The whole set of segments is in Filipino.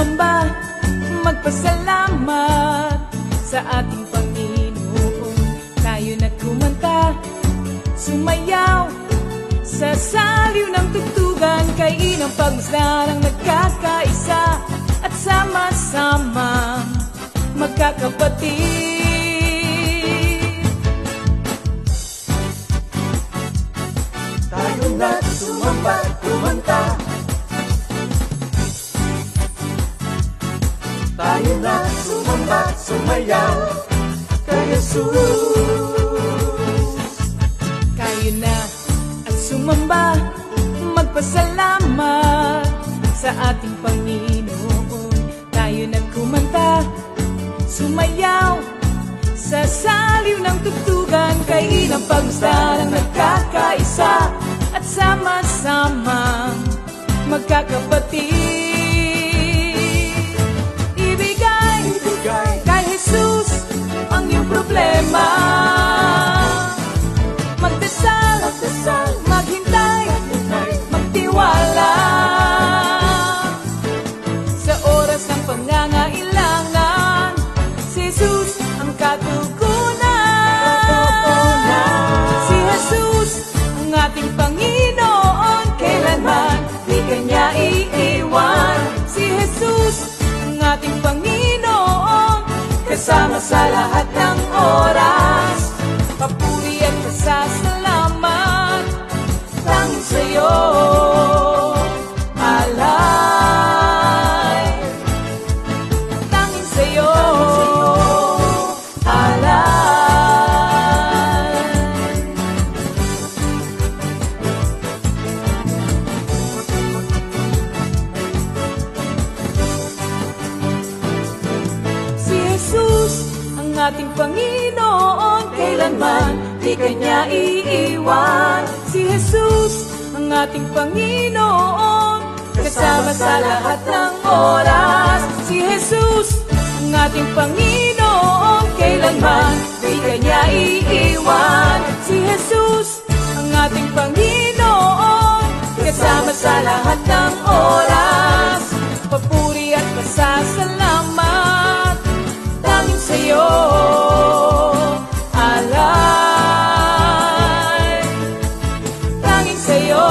sumamba, magpasalamat sa ating Panginoon. Tayo na kumanta, sumayaw sa saliw ng tugtugan, kay inang pagmasdarang nagkakaisa at sama-sama magkakapatid. Tayo na sumamba, kumanta, tayo na sumamba, sumayaw kay Jesus. Kayo na at sumamba, magpasalamat sa ating Panginoon. Tayo na kumanta, sumayaw sa saliw ng tugtugan, kay inang pagmasdarang nagkakaisa at sama-sama magkakapatid. Kay Jesus ang iyong problema. Magdasal, maghintay, magtiwala. Sa oras ng pangangailangan, si Jesus ang katugunan. Si Jesus ang ating Panginoon, kailanman di Kanya iiwan. Si Jesus ang ating Panginoon, kasama sa lahat ng oras. Papuri at pasasalamat tanging sa'yo, alay. Tanging sa'yo, alay. Si Jesus ang ating Panginoon, kailanman di Kanya iiwan. Si Jesus ang ating Panginoon, kasama sa lahat ng oras. Si Jesus ang ating Panginoon, kailanman di Kanya iiwan. Si Jesus ang ating Panginoon, kasama sa lahat ng oras. Papuri at pasasalamat tanging sa'yo, alay. Tanging sa'yo,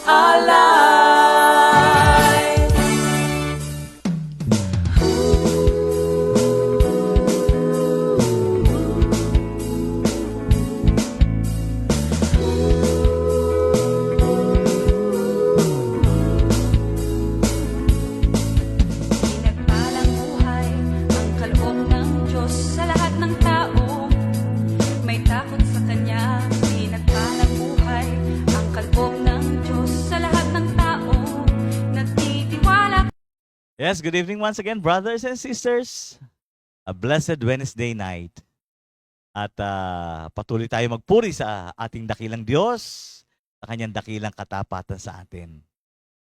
alay. Pinagpalang buhay ang kaloob ng Diyos sa lahat ng tao. May takot sa Kanya. Pinagpalang buhay ang kaloob ng Diyos sa lahat ng tao. Nagtitiwala. Yes, good evening once again, brothers and sisters. A blessed Wednesday night. At patuloy tayo magpuri sa ating dakilang Diyos, sa Kanyang dakilang katapatan sa atin.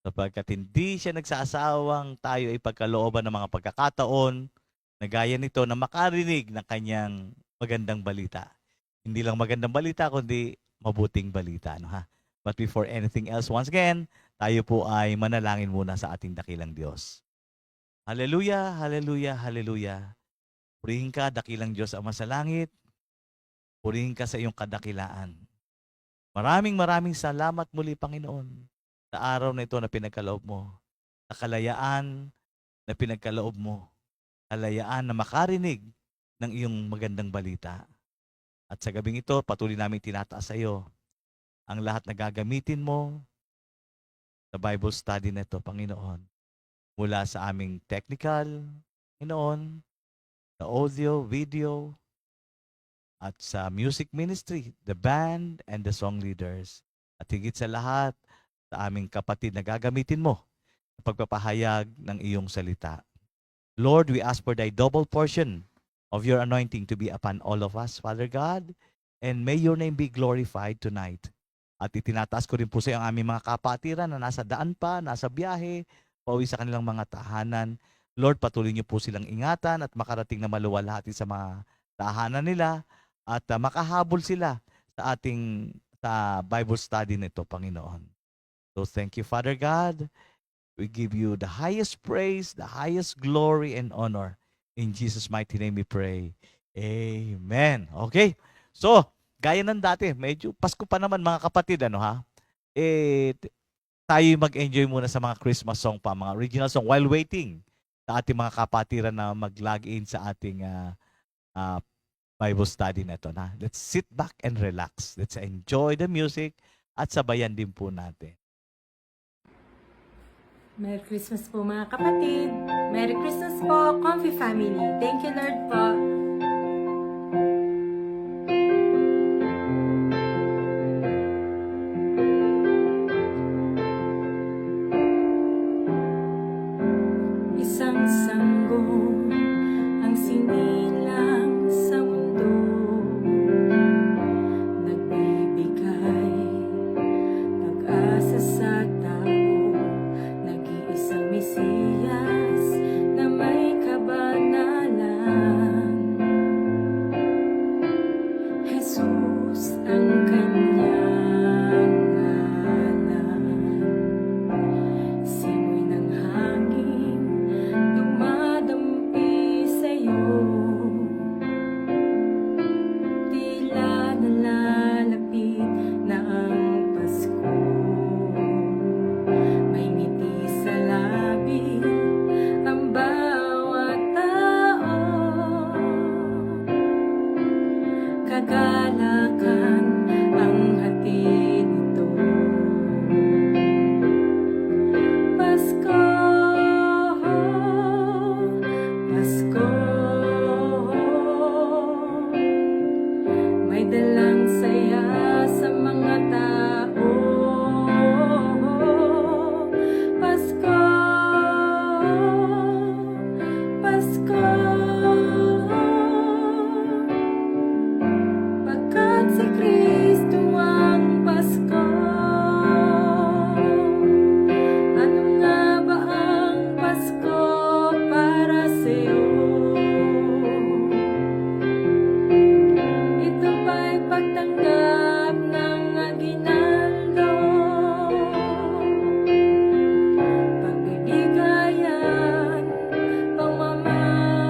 Sapagkat hindi siya nagsasawang tayo ay pagkalooban ng mga pagkakataon na gaya nito na makarinig ng Kanyang magandang balita. Hindi lang magandang balita, kundi mabuting balita. No, ha? But before anything else, once again, tayo po ay manalangin muna sa ating dakilang Diyos. Hallelujah, hallelujah, hallelujah. Purihin ka, dakilang Diyos Ama sa langit. Purihin ka sa iyong kadakilaan. Maraming salamat muli, Panginoon, sa araw na ito na pinagkaloob mo, sa kalayaan na pinagkaloob mo, kalayaan na makarinig ng iyong magandang balita. At sa gabing ito, patuloy namin tinataas sa iyo ang lahat na gagamitin mo sa Bible study na ito, Panginoon. Mula sa aming technical, Panginoon, sa audio, video, at sa music ministry, the band and the song leaders. At higit sa lahat, sa aming kapatid na gagamitin mo sa pagpapahayag ng iyong salita. Lord, we ask for thy double portion of your anointing to be upon all of us, Father God, and may your name be glorified tonight. At itinataas ko rin po sa iyo ang aming mga kapatiran na nasa daan pa, nasa biyahe, pauwi sa kanilang mga tahanan. Lord, patuloy niyo po silang ingatan at makarating na maluwalhati sa mga tahanan nila at makahabol sila sa ating sa Bible study nito, Panginoon. So thank you, Father God. We give you the highest praise, the highest glory and honor. In Jesus' mighty name we pray. Amen. Okay. So, gaya ng dati, medyo Pasko pa naman mga kapatid, ano ha? Tayo mag-enjoy muna sa mga Christmas song pa, mga original song while waiting sa ating mga kapatiran na mag-log in sa ating uh, Bible study na ito. Na. Let's sit back and relax. Let's enjoy the music at sabayan din po natin. Merry Christmas po mga kapatid. Merry Christmas po, Comfy Family. Thank you Lord po. Isang sanggol ang sinilang sa mundo, nagbibigay pag-asa sa tao, nag-iisang Mesiyas na may kabanalan. Jesus ang kanyang ngalan, simoy ng hangin dumadampi sa'yo, tila nalalapit na ang Pasko. May ngiti sa labi ang bawat tao, kagalakan ang hatid nito. Pasko, Pasko, may dalang saya sa mga tao. Pasko, Pasko, pagkat si Kristo ang Pasko. Ano nga ba ang Pasko para sa'yo? Ito ba'y pagtanggap ng aginaldo, pagbibigayan, pagmamahal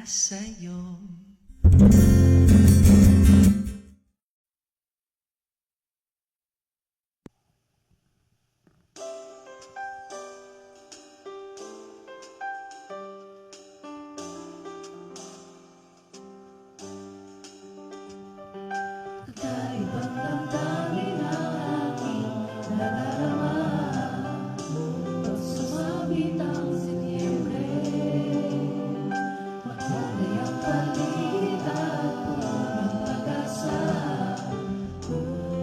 sa'yo. Kakaibang damdamin ang aking nadarama pag sumabit ang Setyembre. Makulay ang paligid at puno ng pag-asa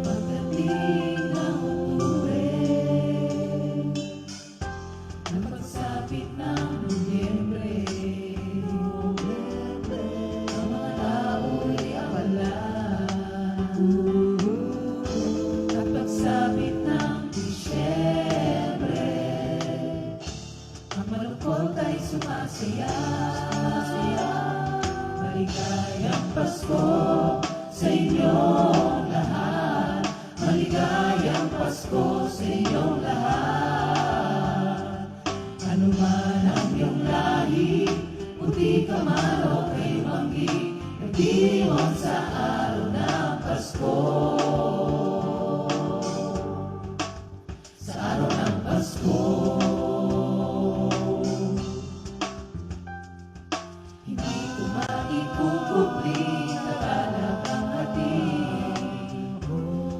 pagdating ng Oktubre. Ang pagsapit ng Nobyembre, ang mga tao'y abala. At pagsapit ng Disyembre, ang malungkot ay sumasaya. Maligayang Pasko sa inyong lahat. Maligayang Pasko sa inyong lahat. Ano man ang iyong lahi, puti ka man o kay manggi, nagdiwang sa araw ng Pasko. Sa araw ng Pasko, hindi ko maikukupli kakalap ang hatid.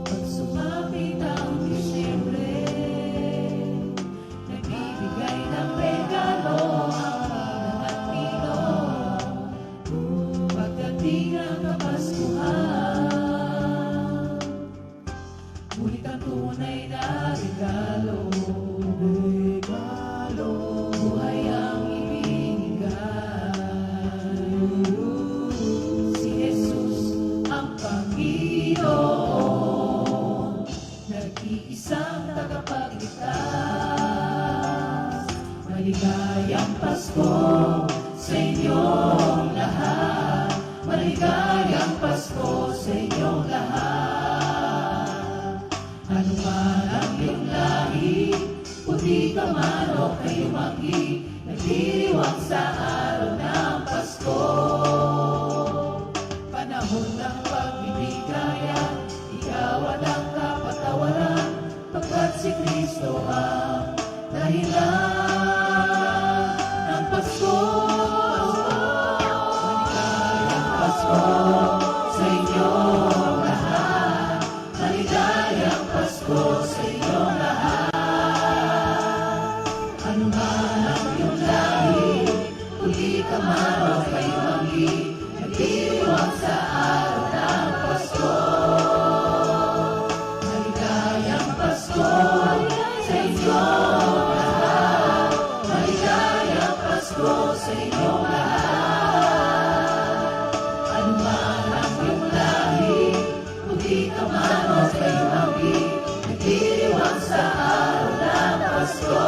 Pag sumapit ang Disyembre, nagbibigay ng regalo ang ninang at ninong. Pagdating ang Kapaskuhan, ngunit ang tunay na regalo, buhay ang ibinigay. Si Jesus ang Panginoon, nag-iisang tagapagligtas. Maligayang Pasko sa inyong lahat. Maligayang Pasko sa inyong lahat. Ano man ang iyong lahi, puti ka man o kayo manggi, nagdiriwang sa araw ng Pasko. Panahon ng pagbibigayan, ikaw at ang kapatawaran, pagkat si Kristo ang dahilan ng Pasko. Maligayang Pasko sa inyong lahat. Maligayang Pasko sa inyong lahat. Ano man ang iyong lahi, puti ka man o kay manggi, nagdiriwang sa araw ng Pasko. Maligayang Pasko sa inyong lahat. Maligayang Pasko sa inyong lahat. Ano man ang iyong lahi, puti ka man o kay manggi, nagdiriwang sa araw ng Pasko.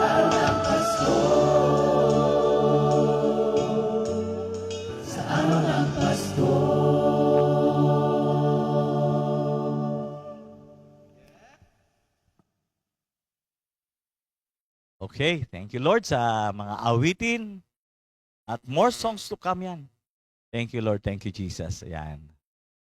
Araw ng Pasko. Sa araw ng Pasko. Okay, thank you Lord sa mga awitin at more songs to come yan. Thank you Lord, thank you Jesus. Ayan.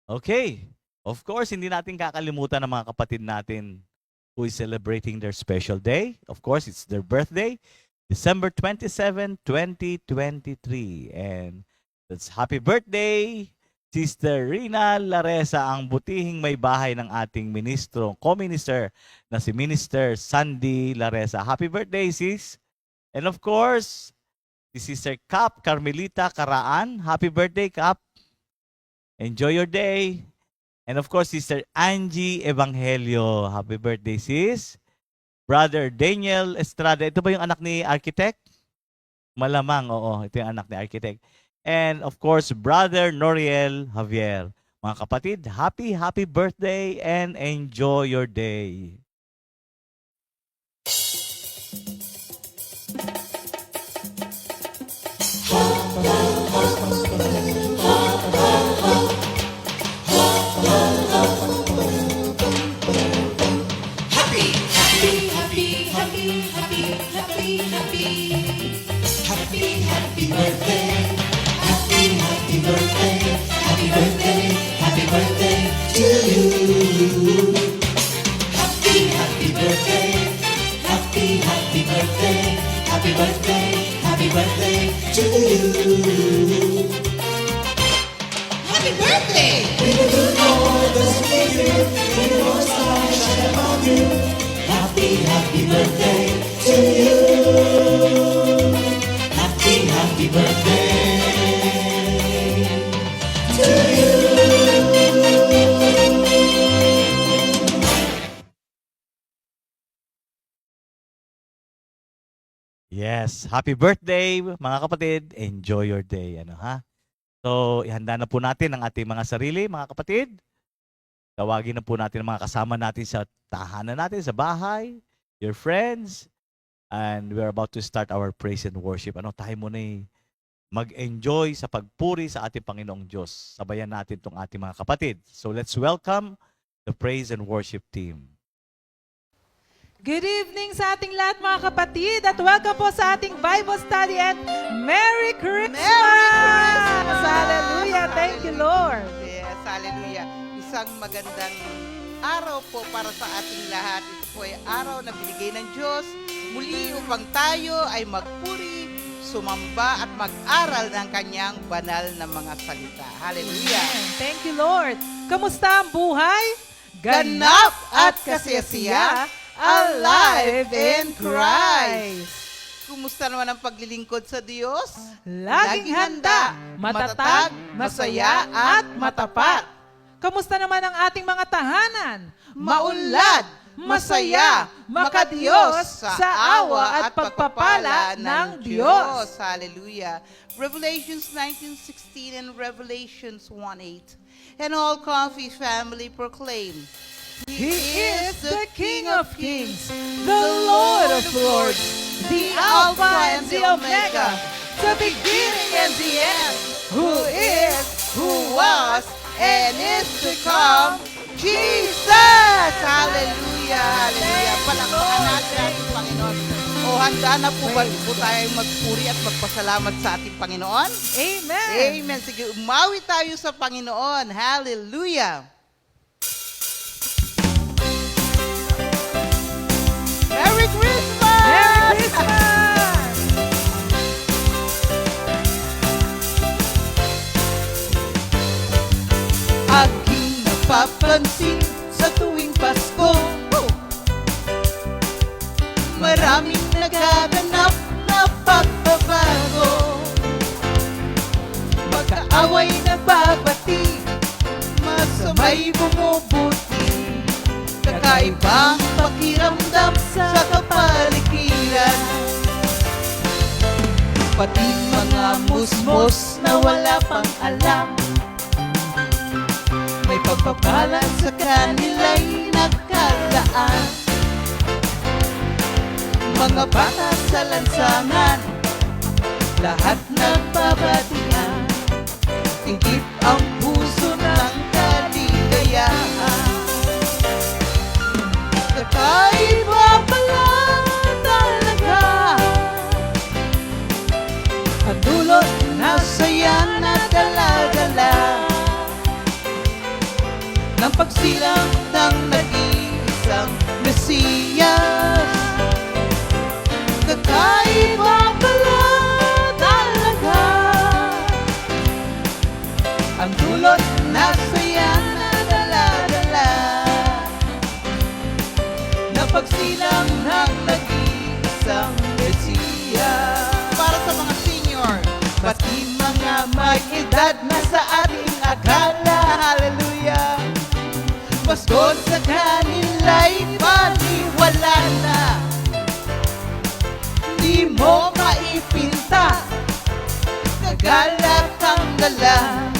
Okay, of course, hindi natin kakalimutan ng mga kapatid natin who is celebrating their special day. Of course, it's their birthday, December 27, 2023. And that's happy birthday, Sister Rina Laresa, ang butihing may bahay ng ating ministro, co-minister na si Minister Sandy Laresa. Happy birthday, sis! And of course, si Sister Cap Carmelita Caraan. Happy birthday, Cap! Enjoy your day! And of course, Sister Angie Evangelio. Happy birthday, sis! Brother Daniel Estrada. Ito ba yung anak ni Architect? Malamang, oo. Ito yung anak ni Architect. And of course, Brother Noriel Javier. Mga kapatid, happy birthday and enjoy your day. Happy birthday Happy birthday to you. Happy birthday! May the good Lord bless you, may the Lord's light shine upon you. Happy birthday to you. Happy birthday to you. Yes, happy birthday mga kapatid. Enjoy your day, ano ha? So, ihanda na po natin ang ating mga sarili, mga kapatid. Tawagin na po natin ang mga kasama natin sa tahanan natin, sa bahay, your friends. And we're about to start our praise and worship. Ano, tayo muna mag-enjoy sa pagpuri sa ating Panginoong Diyos. Sabayan natin itong ating mga kapatid. So, let's welcome the praise and worship team. Good evening sa ating lahat mga kapatid at welcome po sa ating Bible study and Merry Christmas! Hallelujah! Thank you, Lord! Yes, hallelujah. Isang magandang araw po para sa ating lahat. Ito po ay araw na binigay ng Diyos muli upang tayo ay magpuri, sumamba at mag-aral ng kanyang banal na mga salita. Hallelujah! Thank you, Lord! Kamusta ang buhay? Ganap at kasiyasiya, alive in Christ! Kumusta naman ang paglilingkod sa Diyos? Laging handa, matatag, masaya at matapat. Kamusta naman ang ating mga tahanan? Maunlad, masaya, makadiyos sa awa at pagpapala ng Diyos. Hallelujah. Revelations 19:16 and Revelations 1:8. And all Coffee family proclaim, He is the King of Kings, the Lord of Lords, the Alpha and the Omega, the beginning and the end, who is, who was, and is to come, Jesus! Hallelujah! Hallelujah! Palakpakan natin ating Panginoon. O handa na po ba po tayo magpuri at magpasalamat sa ating Panginoon? Amen! Amen! Sige, umawi tayo sa Panginoon. Hallelujah! Merry Christmas! Merry Christmas! Aking napapansin sa tuwing Pasko, maraming nagaganap na pagbabago. Magkaaway nagbabati, masamay bumubuti, kakaibang pakiramdam sa kapaligiran. Pati mga musmos na wala pang alam, may pagpapalan sa kanila'y nakalaan. Mga bata sa lansangan, lahat nagbabatian, tingkip ang puso ng kaligayahan. Kakaiba pala talaga ang dulot na saya na dala-dala ng pagsilang ng nag-iisang Mesiyas. Kakaiba pala talaga ang dulot na saya na dala-dala ng pagsilang ng nag-iisang Mesiyas. Para sa mga senior, pati mga may edad na sa ating akala, hallelujah, Pasko sa kanila'y paniwala na. Di mo maipinta, nagalak ang dala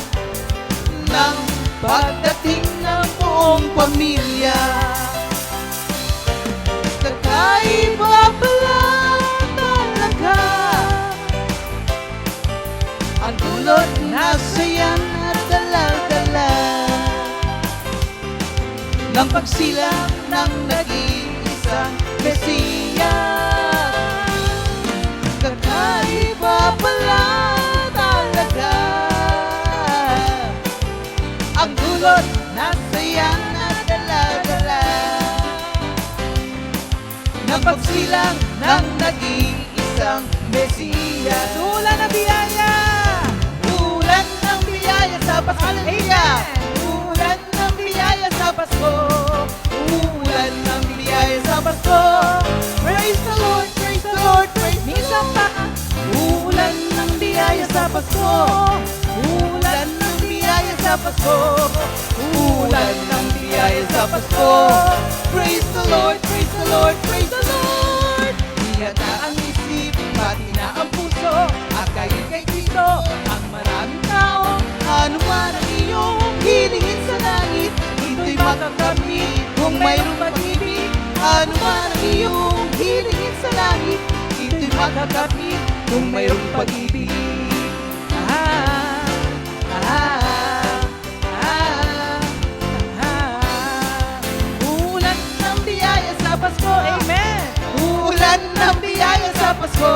ng pagdating ng buong pamilya. Kakaiba pala talaga ang dulot na saya at dala-dala ng pagsilang ng nag-iisang Mesiyas. Kakaiba pala talaga ang dulot na saya na dala-dala ng pagsilang ng nag-iisang Mesiyas. Ulan ng biyaya. Ulan ng biyaya sa Pasko. Amen. Ulan ng biyaya sa Pasko. Ulan ng biyaya sa Pasko. Praise the Lord, praise the Lord, praise the Lord. Ulan ng biyaya sa Pasko. Ulan ng biyaya sa Pasko. Ulan ng biyaya sa Pasko. Praise the Lord, praise the Lord, praise the Lord. Ihanda ang isip, pati na ang puso. Akayin kay Kristo ang maraming tao. Ano man ang iyong hilingin sa langit, ito'y makakamit kung mayroong pag-ibig. Ano man ang iyong hilingin sa langit, ito'y makakamit kung mayroong pag-ibig. Ulan ng biyaya sa Pasko, amen. Ulan ng biyaya sa Pasko.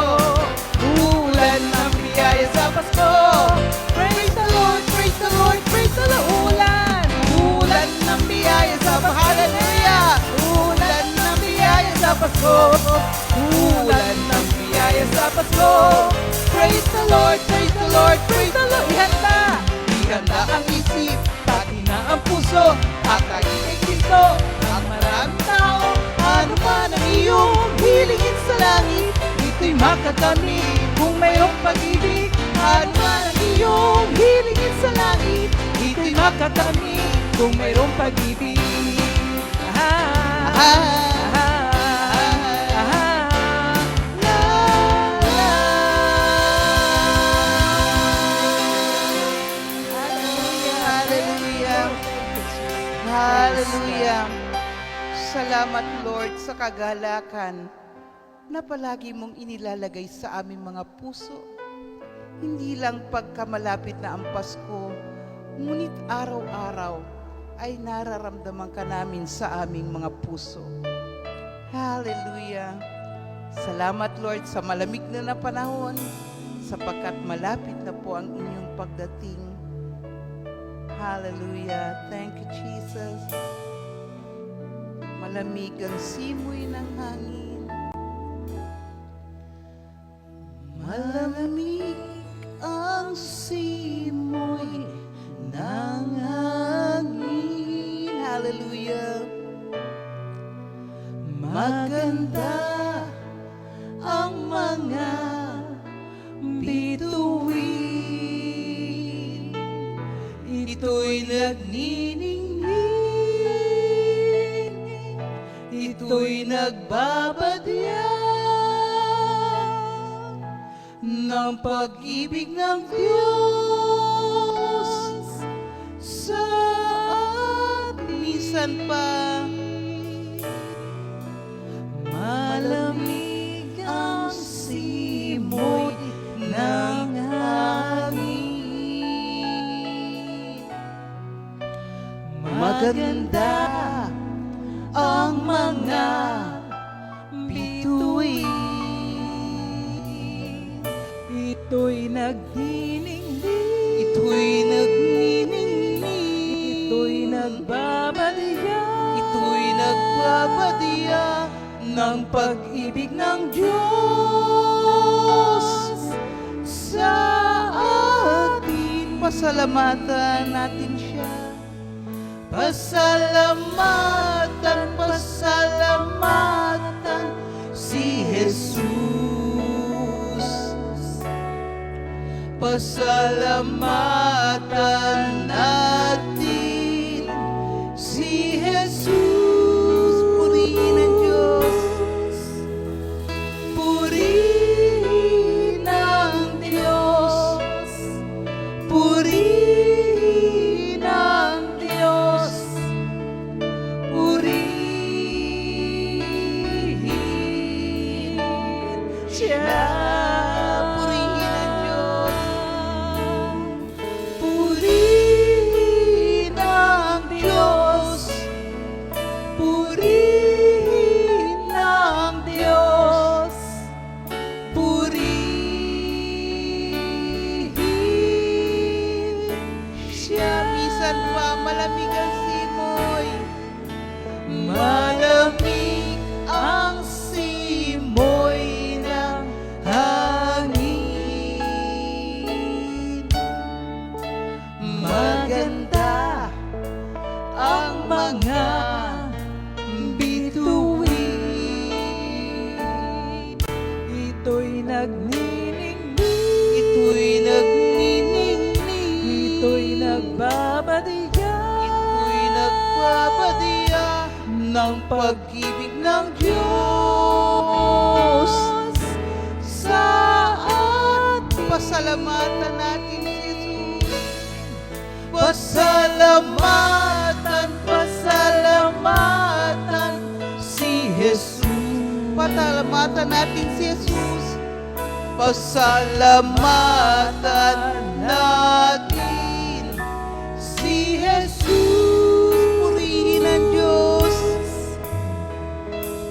Ulan ng biyaya sa Pasko. Praise the Lord, praise the Lord, praise the Lord. Ulan, ulan ng biyaya sa Pasko. Hallelujah. Ulan ng biyaya sa Pasko. Ulan ng biyaya sa Pasko. Praise the Lord, praise the Lord, praise the Lord. Ihanda ang isip, pati na ang puso. Akayin kay Kristo ang maraming tao. Ano man ang iyong hilingin sa langit, ito'y makakamit kung mayroong pag-ibig. Ano man ang iyong hilingin sa langit, ito'y makakamit kung mayroong pag-ibig. Hallelujah. Hallelujah. Salamat Lord sa kagalakan na palagi mong inilalagay sa aming mga puso. Hindi lang pagkamalapit na ang Pasko, ngunit araw-araw ay nararamdaman ka namin sa aming mga puso. Hallelujah. Salamat Lord sa malamig na panahon, sapagkat malapit na po ang inyong pagdating. Hallelujah. Thank you, Jesus. Malamig ang simoy ng hangin. Malamig ang simoy ng hangin. Hallelujah. Maganda ang mga bituin. Ito'y nagniningning, ito'y nagbabadya ng pag-ibig ng Diyos sa atin. Minsan pa, malamig ang simoy ng hangin. Maganda ang mga bituin. Ito'y nagniningning, Ito'y nagniningning, ito'y nagbabadya, ito'y nagbabadya ng pag-ibig ng Diyos sa atin. Pasalamatan natin siya. Pasalamatan, pasalamatan si Jesus. Pasalamatan natin si Jesus. Purihin ang Diyos. Purihin ang Diyos. Purihin ang Diyos. Purihin siya. Purihin ang Diyos. Purihin ang Diyos. Purihin ang Diyos. Purihin siya. Minsan pa malamig ang simoy. Malamig ang simoy ng hangin. nagniningning, ito'y nagniningning, ito'y nagbabadya, ito'y nagbabadya ng pag-ibig ng Diyos sa atin. Pasalamatan natin si Jesus. Pasalamatan, pasalamatan si Jesus. Pasalamatan natin si Jesus. Pasalamatan natin si Jesus. Purihin ang Diyos.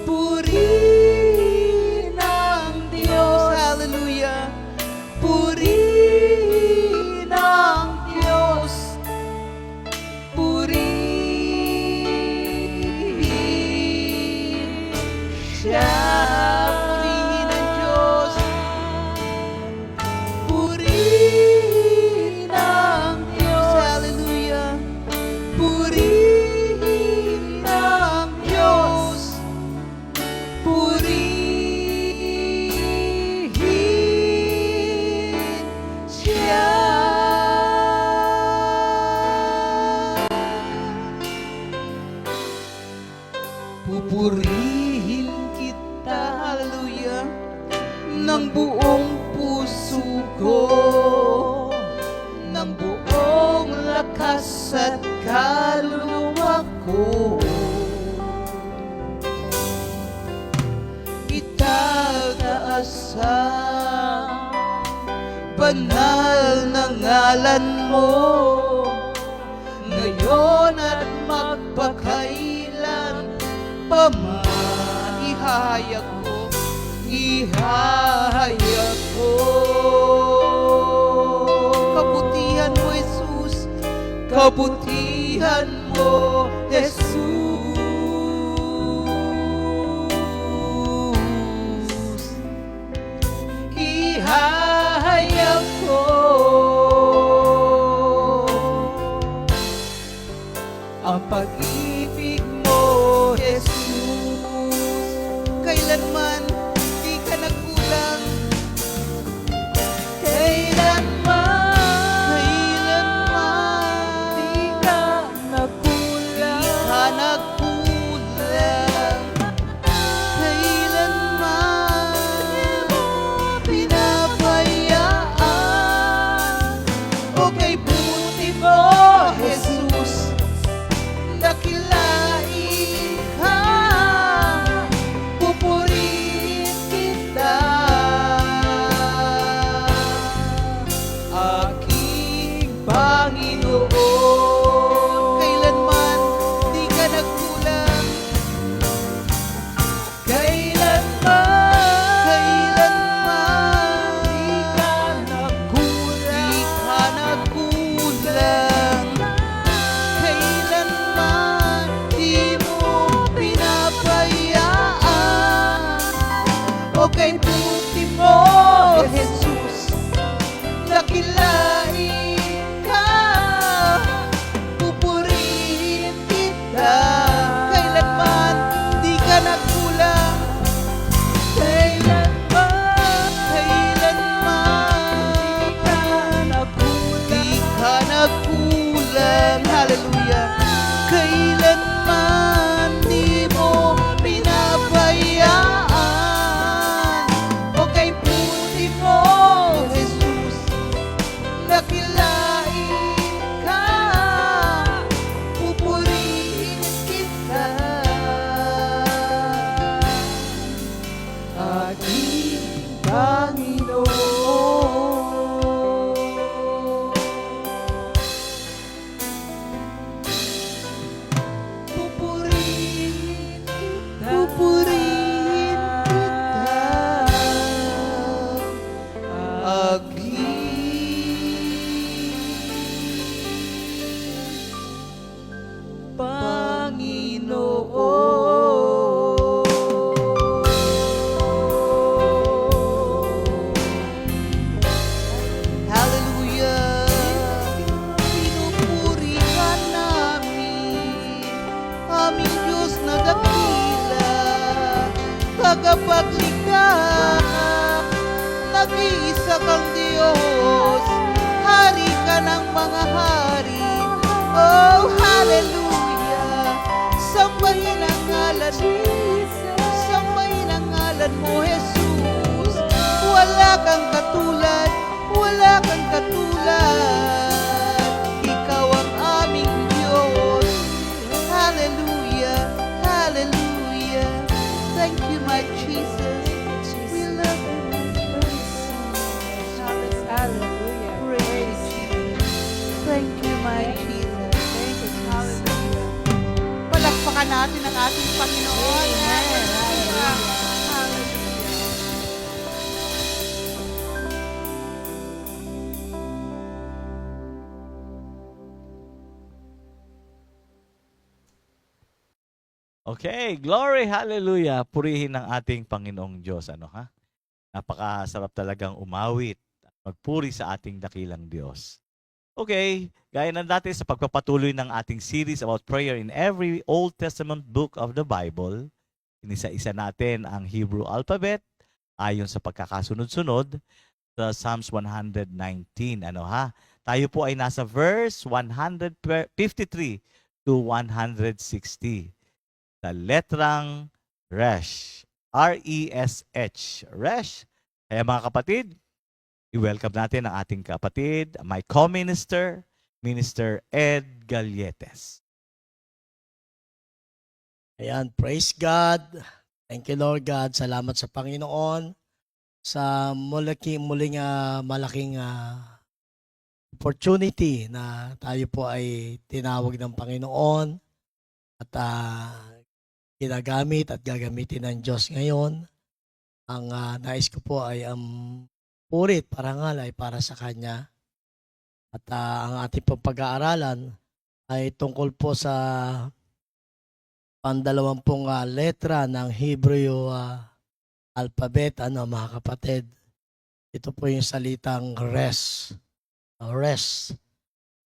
Purihin ang Diyos. Hallelujah. Purihin ang Diyos. Purihin siya. Purihin ang Diyos. Purihin ang Diyos. Hallelujah. Purihin ang Diyos. Purihin siya. Pupurihin kita, hallelujah, ng buong puso ko, ng buong lakas at kaluluwa ko. Itataas sa banal na ngalan mo, ngayon at magpakailan pa man. Ihahayag ko, ihahayag ko kabutihan mo, Jesus, kabutihan mo, Jesus. Ihahayag ko ang pag-ibig mo, Jesus. Kailanman di ka nagkulang. Kailanman di ka nagkulang. Di ka nagkulang. Kailanman di mo pinabayaan. O kay buti mo, Jesus, dakilain ka. Pupurihin kita, aking Panginoon. Kailanman di ka nagkulang. Kailanman di ka nagkulang. Di ka nagkulang. Kailanman di mo pinabayaan. O kay buti mo, Jesus, dakilain ka. Pupurihin kita. Kailanman di ka nagkulang. Kailanman di ka nagkulang. Di ka nagkulang. Hallelujah. Kailanman di mo pinabayaan. O kay buti mo, Jesus, dakilain ka. Pupurihin kita, aking Panginoon. Pupurihin kita, pupurihin kita, aking Panginoon. Hallelujah. Pinupuri ka namin, aming Diyos na dakila, tagapaglikha, Iisa kang Diyos, hari ka ng mga hari. Oh, hallelujah. Sambahin ang ngalan mo. Sambahin ang ngalan mo, Jesus. Wala kang katulad, wala kang katulad. Ikaw ang aming Diyos. Hallelujah, hallelujah. Thank you, my Jesus. We love you, my Jesus. Hallelujah. Praise you. Thank you, my Jesus. Thank you, hallelujah. Palakpakan natin ang ating Panginoon. Hallelujah. Hallelujah. Okay, glory, hallelujah. Purihin ang ating Panginoong Diyos. Ano ha? Napakasarap talagang umawit at magpuri sa ating dakilang Diyos. Okay, gaya ng dati sa pagpapatuloy ng ating series about prayer in every Old Testament book of the Bible, inisa-isa natin ang Hebrew alphabet ayon sa pagkakasunod-sunod sa Psalms 119. Ano ha? Tayo po ay nasa verse 153 to 160. Sa letrang Resh. R-E-S-H. Resh. Kaya mga kapatid, i-welcome natin ang ating kapatid, my co-minister, Minister Ed Galletes. Ayan, praise God. Thank you, Lord God. Salamat sa Panginoon sa muling malaking opportunity na tayo po ay tinawag ng Panginoon at ginagamit at gagamitin ng Diyos ngayon. Ang nais ko po ay ang purit, parangal ay para sa Kanya. At ang ating pong pag-aaralan ay tungkol po sa pandalawampung letra ng Hebrew alphabet, mga kapatid. Ito po yung salitang res. Res.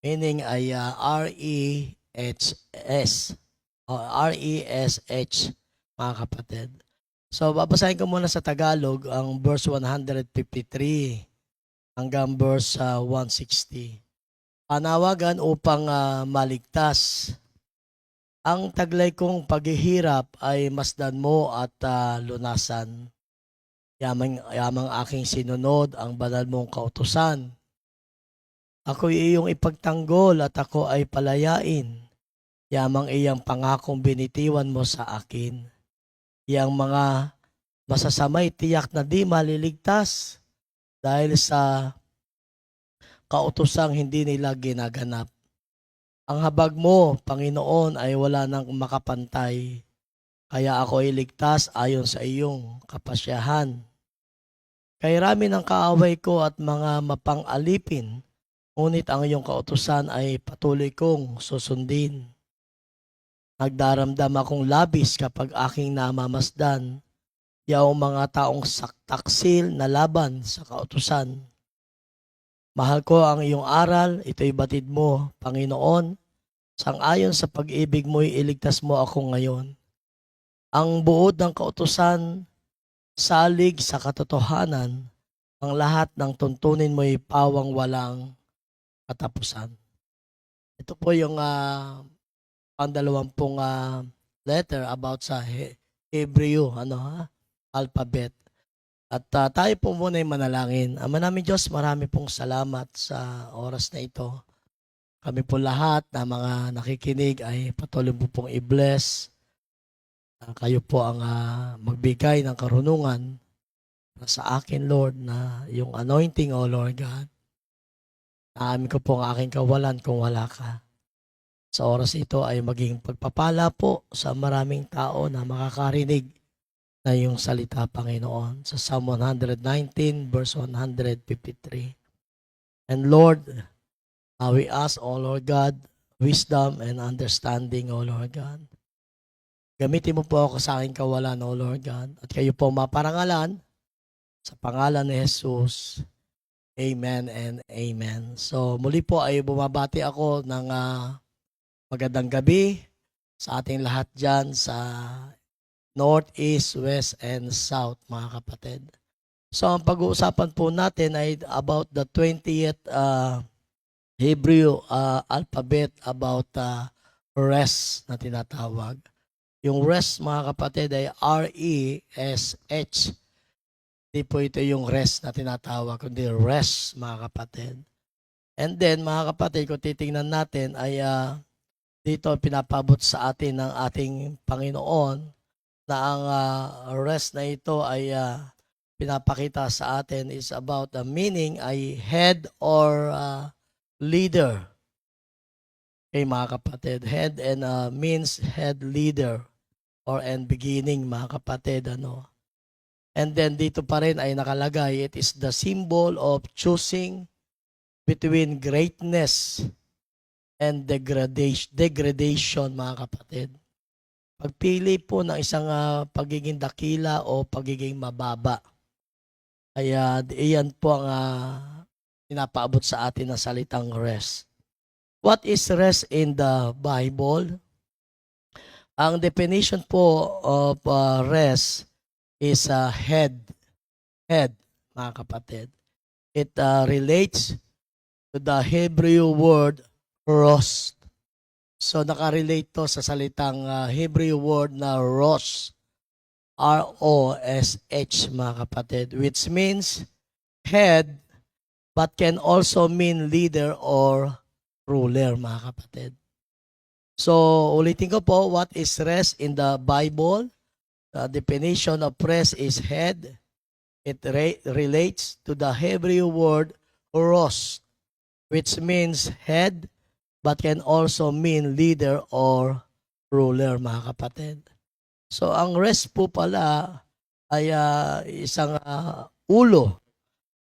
Meaning ay R-E-H-S. O R-E-S-H, mga kapatid. So, babasahin ko muna sa Tagalog ang verse 153 hanggang verse 160. Panawagan upang maligtas. Ang taglay kong paghihirap ay masdan mo at lunasan. Yamang aking sinunod ang banal mong kautusan. Ako'y iyong ipagtanggol at ako ay palayain. Yamang iyang pangakong binitiwan mo sa akin. Yang mga masasamay tiyak na di maliligtas dahil sa kautusang hindi nila ginaganap. Ang habag mo, Panginoon, ay wala nang makapantay. Kaya ako ay ligtas ayon sa iyong kapasyahan. Kay rami ng kaaway ko at mga mapang-alipin, ngunit ang iyong kautusan ay patuloy kong susundin. Nagdaramdam akong labis kapag aking namamasdan, yaong mga taong taksil na laban sa kautusan. Mahal ko ang iyong aral, ito'y batid mo, Panginoon. Sang-ayon sa pag-ibig mo'y iligtas mo ako ngayon. Ang buod ng kautusan, salig sa katotohanan, ang lahat ng tuntunin mo'y pawang walang katapusan. Ito po yung pandalawampung letter about sa Hebrew alphabet. At tayo po muna ay manalangin. Ama namin Diyos, marami pong salamat sa oras na ito. Kami po lahat na mga nakikinig ay patuloy po pong i-bless. Kayo po ang magbigay ng karunungan sa akin, Lord, na yung anointing, O Lord God. Naamin ko po ang aking kawalan kung wala ka. Sa oras ito ay maging pagpapala po sa maraming tao na makakarinig na yung salita, Panginoon. Sa Psalm 119 verse 153. And Lord, we ask, O Lord God, wisdom and understanding, O Lord God. Gamitin mo po ako sa aking kawalan, O Lord God. At kayo po maparangalan sa pangalan ni Jesus. Amen and amen. So muli po ay bumabati ako ng magandang gabi sa ating lahat dyan sa North, East, West, and South, mga kapatid. So ang pag-uusapan po natin ay about the 20th Hebrew alphabet about rest na tinatawag. Yung rest mga kapatid ay R-E-S-H. Hindi po ito yung rest na tinatawag, kundi rest mga kapatid. And then mga kapatid, kung titingnan natin ay dito pinapabot sa atin ng ating Panginoon na ang rest na ito ay pinapakita sa atin is about the meaning ay head or leader. Okay mga kapatid, head and means head leader or and beginning mga kapatid. And then dito pa rin ay nakalagay, it is the symbol of choosing between greatness and degradation mga kapatid. Pagpili po ng isang pagiging dakila o pagiging mababa. Ay iyan po ang pinapaabot sa atin ng salitang rest. What is rest in the Bible? Ang definition po of rest is head, mga kapatid. It relates to the Hebrew word rosh. So nakarelate to sa salitang Hebrew word na rosh. R-O-S-H mga kapatid, which means head but can also mean leader or ruler mga kapatid. So ulitin ko po, what is rest in the Bible? The definition of rest is head. It relates to the Hebrew word rosh, which means head but can also mean leader or ruler mga kapatid. So ang rest po pala ay isang ulo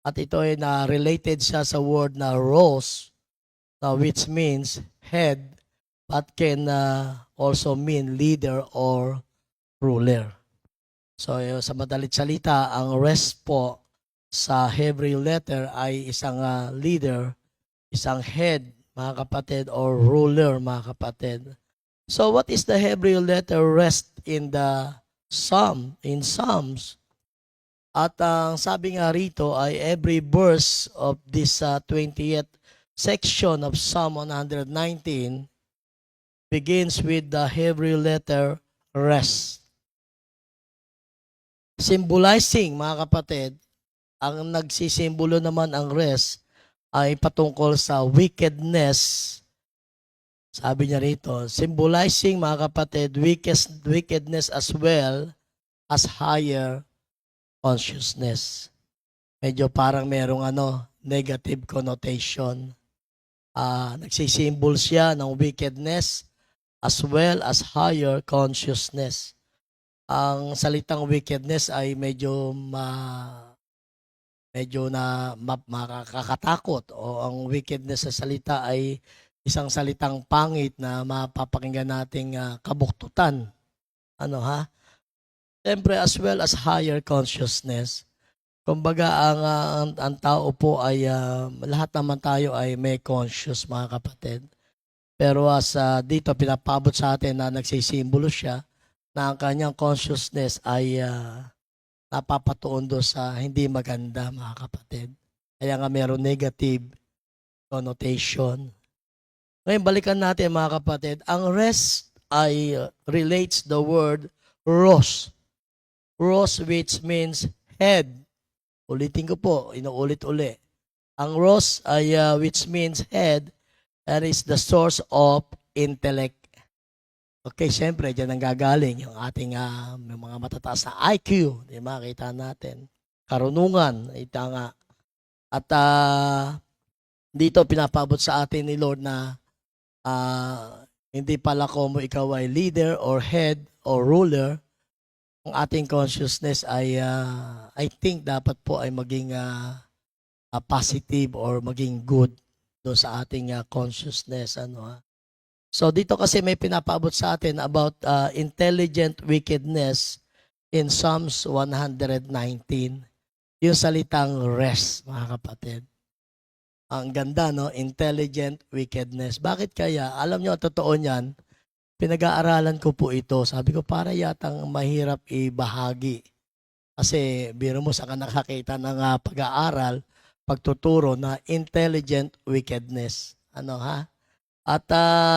at ito ay related siya sa word na rosh, which means head but can also mean leader or ruler. So sa madalit salita, ang rest po sa Hebrew letter ay isang leader, isang head mga kapatid or ruler mga kapatid. So what is the Hebrew letter rest in the Psalms? At ang sabi nga rito ay every verse of this 20th section of Psalm 119 begins with the Hebrew letter rest. Symbolizing mga kapatid, ang nagsisimbolo naman ang rest ay patungkol sa wickedness. Sabi niya rito, symbolizing mga kapatid, wickedness as well as higher consciousness. Medyo parang merong negative connotation. Nagsisimbol siya ng wickedness as well as higher consciousness. Ang salitang wickedness ay medyo makakatakot o ang wickedness sa salita ay isang salitang pangit na mapapakinggan nating kabuktutan. Siyempre as well as higher consciousness. Kumbaga ang tao po ay lahat naman tayo ay may conscious mga kapatid. Pero dito pinapabot sa atin na nagsisimbolo siya na ang kanyang consciousness ay napapatuon doon sa hindi maganda mga kapatid. Kaya nga meron negative connotation. Ngayon balikan natin mga kapatid, ang rest ay relates the word rosh. Rosh which means head. Ulitin ko po, inuulit-uli. Ang rosh ay which means head and is the source of intellect. Okay, siyempre, dyan ang gagaling yung ating mga matataas na IQ. Di ba? Kita natin. Karunungan. Ito nga. At dito pinapabot sa atin ni Lord na hindi pala como ikaw ay leader or head or ruler. Ang ating consciousness ay I think dapat po ay maging positive or maging good doon sa ating consciousness. So dito kasi may pinapabot sa atin about intelligent wickedness in Psalms 119. Yung salitang rest, mga kapatid. Ang ganda, no? Intelligent wickedness. Bakit kaya? Alam nyo, totoo niyan, pinag-aaralan ko po ito. Sabi ko, para yatang mahirap ibahagi Kasi biro mo sa ka nakakita ng pag-aaral, pagtuturo na intelligent wickedness. Ano ha? At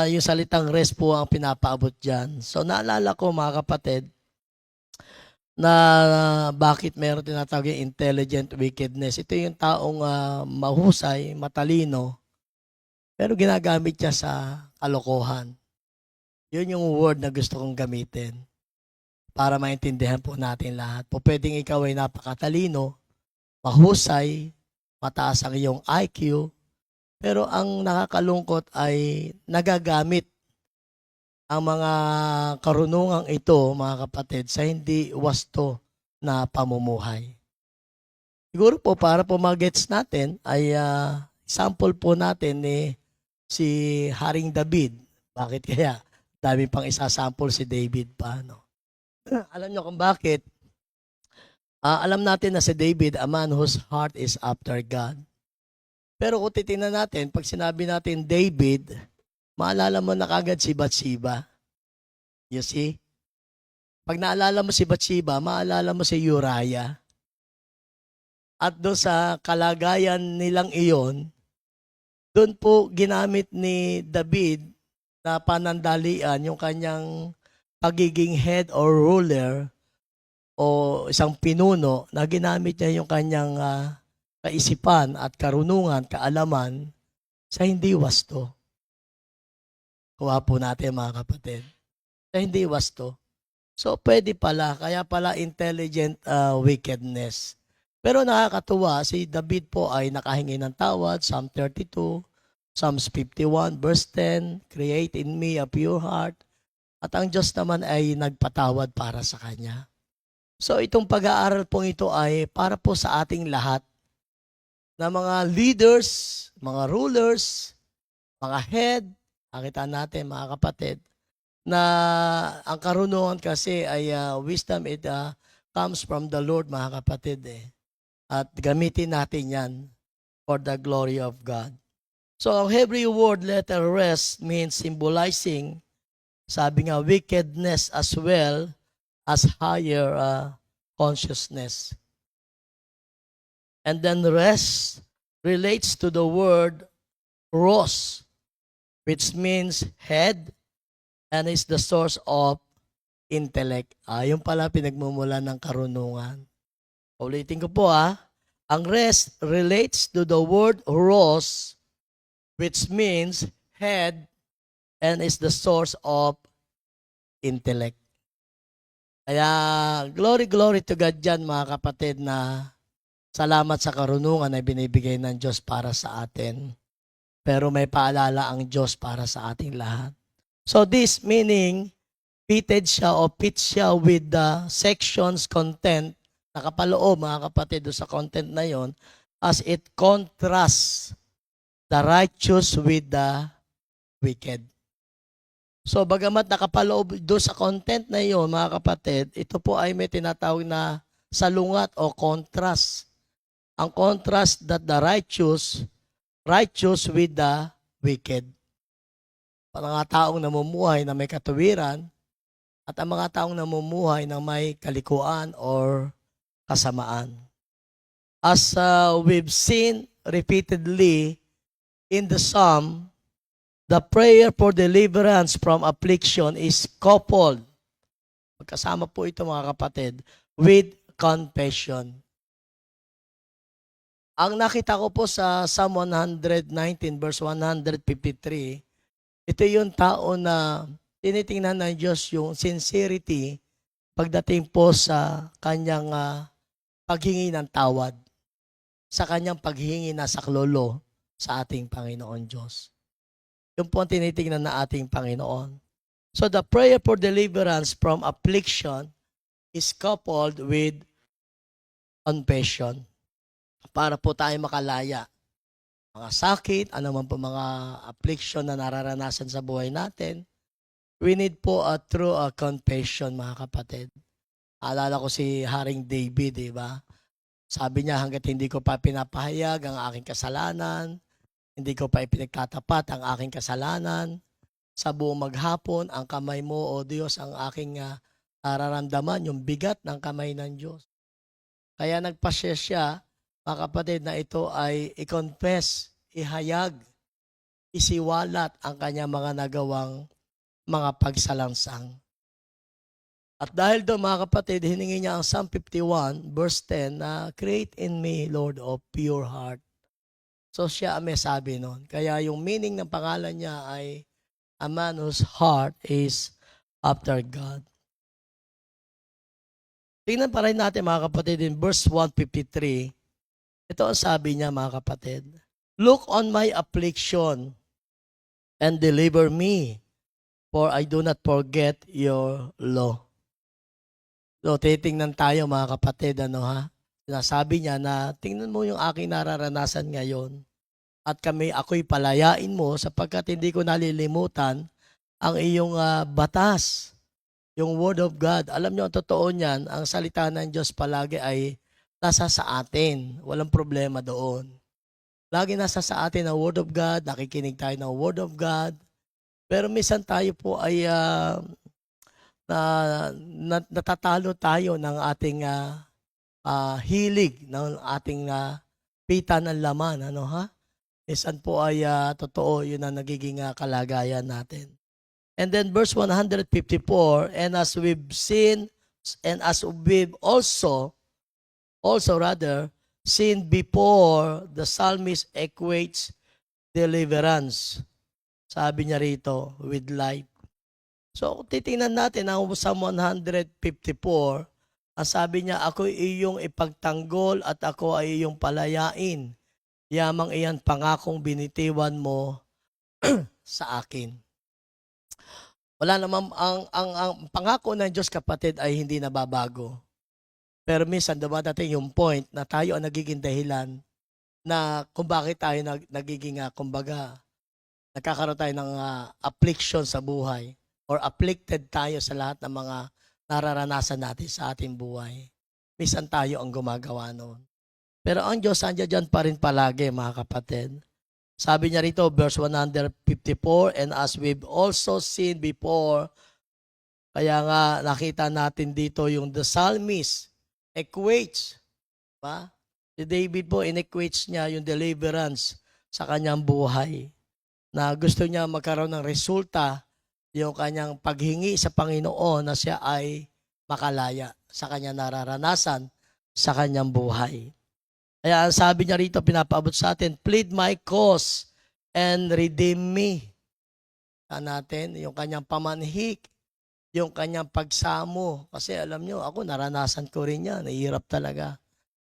yung salitang rest po ang pinapaabot dyan. So naalala ko mga kapatid, na bakit meron tinatawag yung intelligent wickedness. Ito yung taong mahusay, matalino, pero ginagamit niya sa kalokohan. Yun yung word na gusto kong gamitin para maintindihan po natin lahat. Po pwedeng ikaw ay napakatalino, mahusay, mataas ang iyong IQ, pero ang nakakalungkot ay nagagamit ang mga karunungang ito, mga kapatid, sa hindi wasto na pamumuhay. Siguro po para po magets natin ay sample po natin ni si Haring David. Bakit kaya? Dami pang isasample si David pa. No? Alam niyo kung bakit? Alam natin na si David, a man whose heart is after God. Pero kung titingnan natin, pag sinabi natin David, maalala mo na kagad si Bathsheba. You see? Pag naalala mo si Bathsheba, maalala mo si Uriah. At doon sa kalagayan nilang iyon, doon po ginamit ni David na panandalian yung kanyang pagiging head or ruler o isang pinuno na ginamit niya yung kanyang kaisipan at karunungan, kaalaman sa hindi wasto. Kuha po natin mga kapatid. Sa hindi wasto. So pwede pala, kaya pala intelligent wickedness. Pero nakakatuwa, si David po ay nakahingi ng tawad, Psalm 32, Psalms 51, verse 10, create in me a pure heart. At ang Diyos naman ay nagpatawad para sa kanya. So itong pag-aaral pong ito ay para po sa ating lahat na mga leaders, mga rulers, mga head, nakita natin mga kapatid, na ang karunungan kasi ay wisdom, it comes from the Lord mga kapatid. At gamitin natin yan for the glory of God. So ang Hebrew word letter rest means symbolizing, sabi nga, wickedness as well as higher consciousness. And then rest relates to the word ros, which means head and is the source of intellect. Yung pala pinagmumula ng karunungan. Ulitin ko po ang rest relates to the word ros, which means head and is the source of intellect. Kaya glory to God dyan mga kapatid, na salamat sa karunungan na binibigay ng Diyos para sa atin. Pero may paalala ang Diyos para sa ating lahat. So this meaning, fitted siya o fit siya with the section's content, nakapaloob mga kapatid sa content na yon, as it contrasts the righteous with the wicked. So bagamat nakapaloob doon sa content na yon mga kapatid, ito po ay may tinatawag na salungat o contrast. Ang contrast that the righteous with the wicked. Mga taong namumuhay na may katuwiran at ang mga taong namumuhay na may kalikuan or kasamaan. As we've seen repeatedly in the Psalm, the prayer for deliverance from affliction is coupled. Magkasama po ito mga kapatid, with confession. Ang nakita ko po sa Psalm 119 verse 153, ito yung tao na tinitingnan ng Diyos yung sincerity pagdating po sa kanyang paghingi ng tawad, sa kanyang paghingi na saklolo sa ating Panginoon Diyos. Yung po ang tinitingnan na ating Panginoon. So the prayer for deliverance from affliction is coupled with confession para po tayo makalaya. Mga sakit, anuman po mga affliction na nararanasan sa buhay natin, we need po a true confession mga kapatid. Alala ko si Haring David, di ba? Sabi niya, hanggat hindi ko pa pinapahayag ang aking kasalanan, hindi ko pa ipinagtatapat ang aking kasalanan, sa buong maghapon, ang kamay mo, O Diyos, ang aking nararamdaman, yung bigat ng kamay ng Diyos. Kaya nagpasya siya, mga kapatid, na ito ay i-confess, ihayag, isiwalat ang kanya mga nagawang mga pagsalangsang. At dahil doon, mga kapatid, hiningi niya ang Psalm 51 verse 10 na create in me, Lord, of pure heart. So siya ang may sabi noon. Kaya yung meaning ng pangalan niya ay a man whose heart is after God. Tingnan pa rin natin, mga kapatid, in verse 153. Ito ang sabi niya, mga kapatid. Look on my affliction and deliver me, for I do not forget your law. So, titingnan tayo, mga kapatid, Sinasabi niya na, tingnan mo yung aking nararanasan ngayon at ako'y palayain mo sapagkat hindi ko nalilimutan ang iyong batas, yung Word of God. Alam niyo, ang totoo niyan, ang salita ng Diyos palagi ay nasa sa atin. Walang problema doon. Lagi nasa sa atin ang Word of God, nakikinig tayo ng Word of God. Pero minsan tayo po ay natatalo tayo ng ating hilig, ng ating pita ng laman. Minsan po ay totoo, yun ang nagiging kalagayan natin. And then verse 154, and as we've seen, and as we've also seen before, the psalmist equates deliverance. Sabi niya rito, with life. So, titingnan natin ang Psalm 154. Ang sabi niya, ako iyong ipagtanggol at ako ay iyong palayain. Yamang iyan pangakong binitiwan mo sa akin. Wala naman, ang pangako ng Diyos, kapatid, ay hindi nababago. Pero minsan dumadating yung point na tayo ang nagiging dahilan na kung bakit tayo nagiging, nagkakaroon tayo ng affliction sa buhay or afflicted tayo sa lahat ng mga nararanasan natin sa ating buhay. Minsan tayo ang gumagawa noon. Pero ang Diyos, andyan pa rin palagi, mga kapatid. Sabi niya rito, verse 154, and as we've also seen before, kaya nga nakita natin dito yung the psalmist equates, ba? Si David po, inequates niya yung deliverance sa kanyang buhay. Na gusto niya magkaroon ng resulta yung kanyang paghingi sa Panginoon na siya ay makalaya sa kanyang nararanasan sa kanyang buhay. Kaya ang sabi niya rito, pinapaabot sa atin, plead my cause and redeem me. Natin, yung kanyang pamanhik, yung kanyang pagsamo. Kasi alam nyo, ako naranasan ko rin yan. Nahihirap talaga.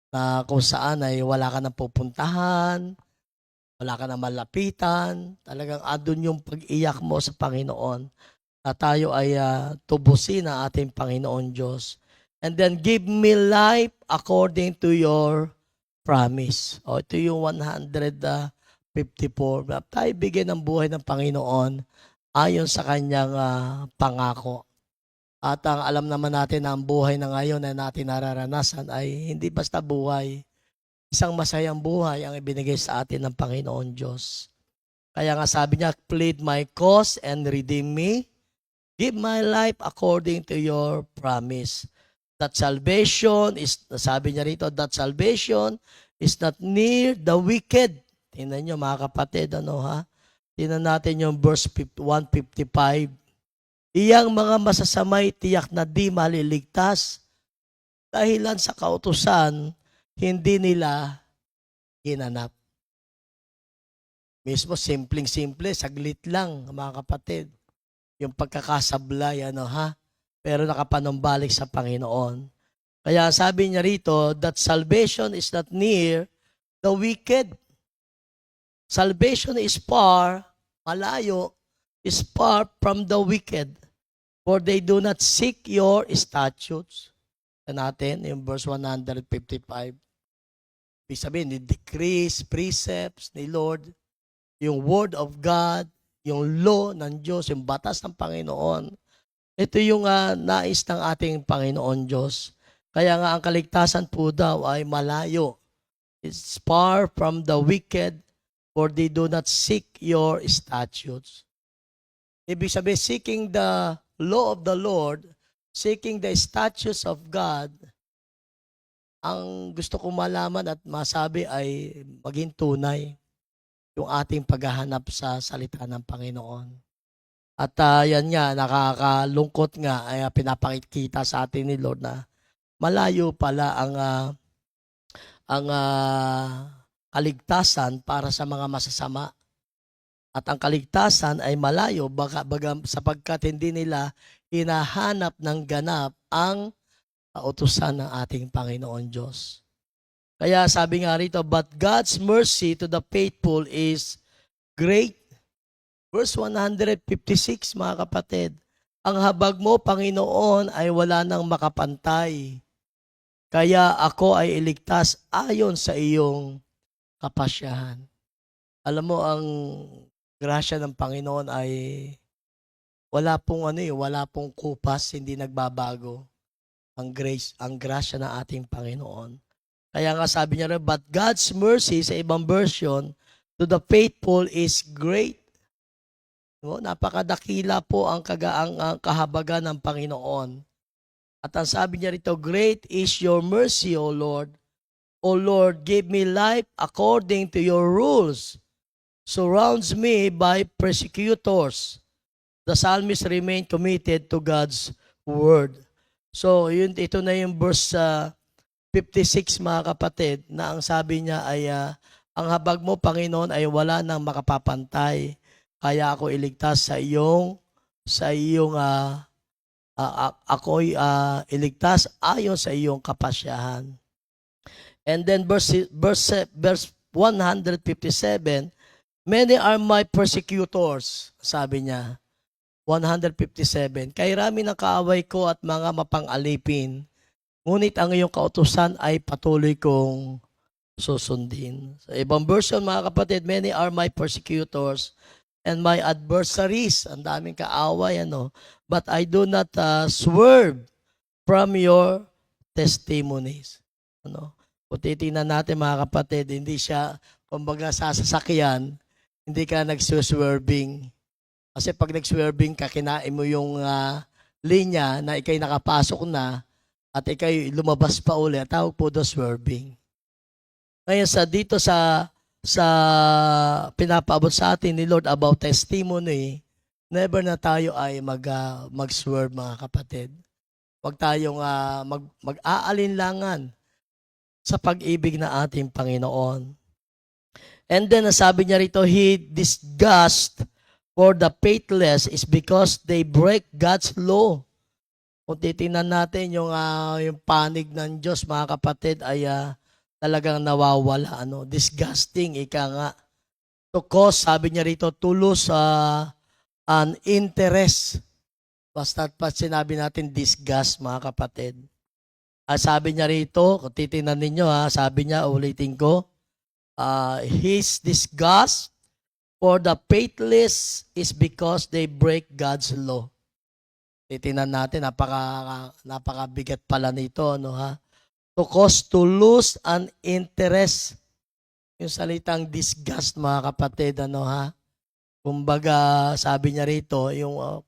Na kung saan ay wala ka nang pupuntahan, wala ka nang malapitan. Talagang andun yung pag-iyak mo sa Panginoon. Na tayo ay tubusin ang ating Panginoon Diyos. And then give me life according to your promise. O ito yung 154. Tayo bigyan ng buhay ng Panginoon ayon sa kanyang pangako. At ang alam naman natin na ang buhay na ngayon na natin nararanasan ay hindi basta buhay. Isang masayang buhay ang ibinigay sa atin ng Panginoon Diyos. Kaya nga sabi niya, plead my cause and redeem me. Give my life according to your promise. That salvation is, sabi niya rito, that salvation is not near the wicked. Tingnan niyo, mga kapatid, Tingnan natin yung verse 155. Iyang mga masasamay tiyak na di maliligtas dahilan sa kautusan, hindi nila ginanap. Mismo, simpleng-simple, saglit lang, mga kapatid. Yung pagkakasablay, pero nakapanumbalik sa Panginoon. Kaya sabi niya rito, that salvation is not near the wicked. Salvation is far, malayo, is far from the wicked, for they do not seek your statutes. Natin, yung verse 155. Ibig sabihin, the decrees, precepts ni Lord, yung word of God, yung law ng Diyos, yung batas ng Panginoon. Ito yung nais ng ating Panginoon Diyos. Kaya nga ang kaligtasan po daw ay malayo. It's far from the wicked, for they do not seek your statutes. Ibig sabihin, seeking the law of the Lord, seeking the statutes of God, ang gusto kong malaman at masabi ay maging tunay yung ating paghahanap sa salita ng Panginoon. At yan nga, nakakalungkot nga, ay pinapakita sa atin ni Lord na malayo pala ang kaligtasan para sa mga masasama. At ang kaligtasan ay malayo sapagkat hindi nila hinahanap ng ganap ang kautusan ng ating Panginoon Diyos. Kaya sabi nga rito, but God's mercy to the faithful is great. Verse 156, mga kapatid, ang habag mo, Panginoon, ay wala nang makapantay. Kaya ako ay iligtas ayon sa iyong kapasyahan. Alam mo, ang grasya ng Panginoon ay wala pong kupas, hindi nagbabago. Ang grace, ang grasya ng ating Panginoon. Kaya nga sabi niya rin, but God's mercy, sa ibang version, to the faithful is great. Napakadakila po ang kahabagan ng Panginoon. At ang sabi niya rito, great is your mercy, O Lord. O Lord, give me life according to your rules. Surrounds me by persecutors. The psalmist remained committed to God's word. So, ito na yung verse 56, mga kapatid, na ang sabi niya ay, ang habag mo, Panginoon, ay wala nang makapapantay. Kaya ako iligtas sa iyong ako'y iligtas ayon sa iyong kapasyahan. And then verse 157, many are my persecutors, sabi niya. 157, kay rami ng kaaway ko at mga mapang-alipin, ngunit ang iyong kautusan ay patuloy kong susundin. Sa ibang version, mga kapatid, many are my persecutors and my adversaries. Ang daming kaaway, but I do not swerve from your testimonies. Kung titingnan natin, mga kapatid, hindi siya, kumbaga, sasakyan, hindi ka nagsuswerving. Kasi pag nag-swerving ka, kinain mo yung linya na ikay nakapasok na at ikay lumabas pa ulit, tawag po doon swerving. Ngayon dito sa pinapaabot sa atin ni Lord about testimony, never na tayo ay mag-swerve, mga kapatid. Huwag tayong mag-aalinlangan sa pag-ibig na ating Panginoon. And then sabi niya rito, He disgust for the faithless is because they break God's law. Kung titingnan natin yung panig ng Diyos, mga kapatid, ay talagang nawawala. Disgusting, ika nga. To cause, sabi niya rito, to lose an interest. Basta sinabi natin disgust, mga kapatid. Sabi niya rito, kung titingnan ninyo, sabi niya, ulitin ko, His disgust for the faithless is because they break God's law. Titingnan natin, napakabigat pala nito, To cause to lose an interest. Yung salitang disgust, mga kapatid, Kumbaga, sabi niya rito, yung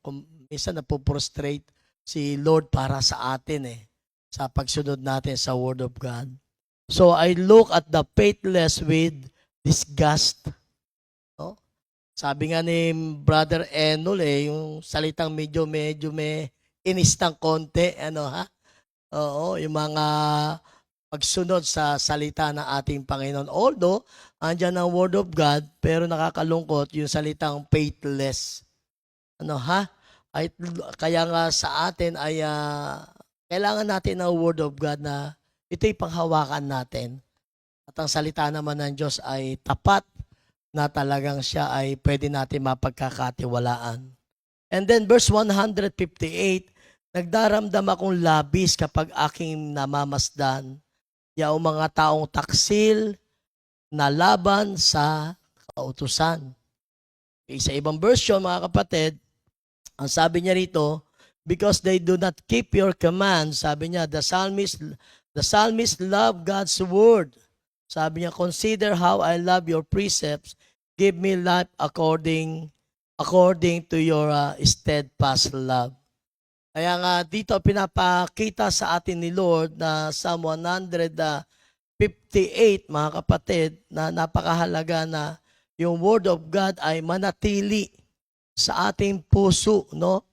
minsan napoprostrate si Lord para sa atin, sa pagsunod natin sa Word of God. So, I look at the faithless with disgust. Sabi nga ni Brother Enol, yung salitang medyo may inistang konti, Oo, yung mga pagsunod sa salita ng ating Panginoon. Although, andyan ang Word of God, pero nakakalungkot yung salitang faithless. Kaya nga sa atin ay kailangan natin ng Word of God na ito'y panghawakan natin. At ang salita naman ng Diyos ay tapat na talagang siya ay pwede natin mapagkakatiwalaan. And then verse 158, nagdaramdam akong labis kapag aking namamasdan, yaong mga taong taksil na laban sa kautusan. Sa ibang version, mga kapatid, ang sabi niya rito, because they do not keep your commands, sabi niya, the psalmist love God's word. Sabi niya, consider how I love your precepts. Give me life according to your steadfast love. Kaya nga dito pinapakita sa atin ni Lord na Psalm 158, mga kapatid, na napakahalaga na yung Word of God ay manatili sa ating puso, no?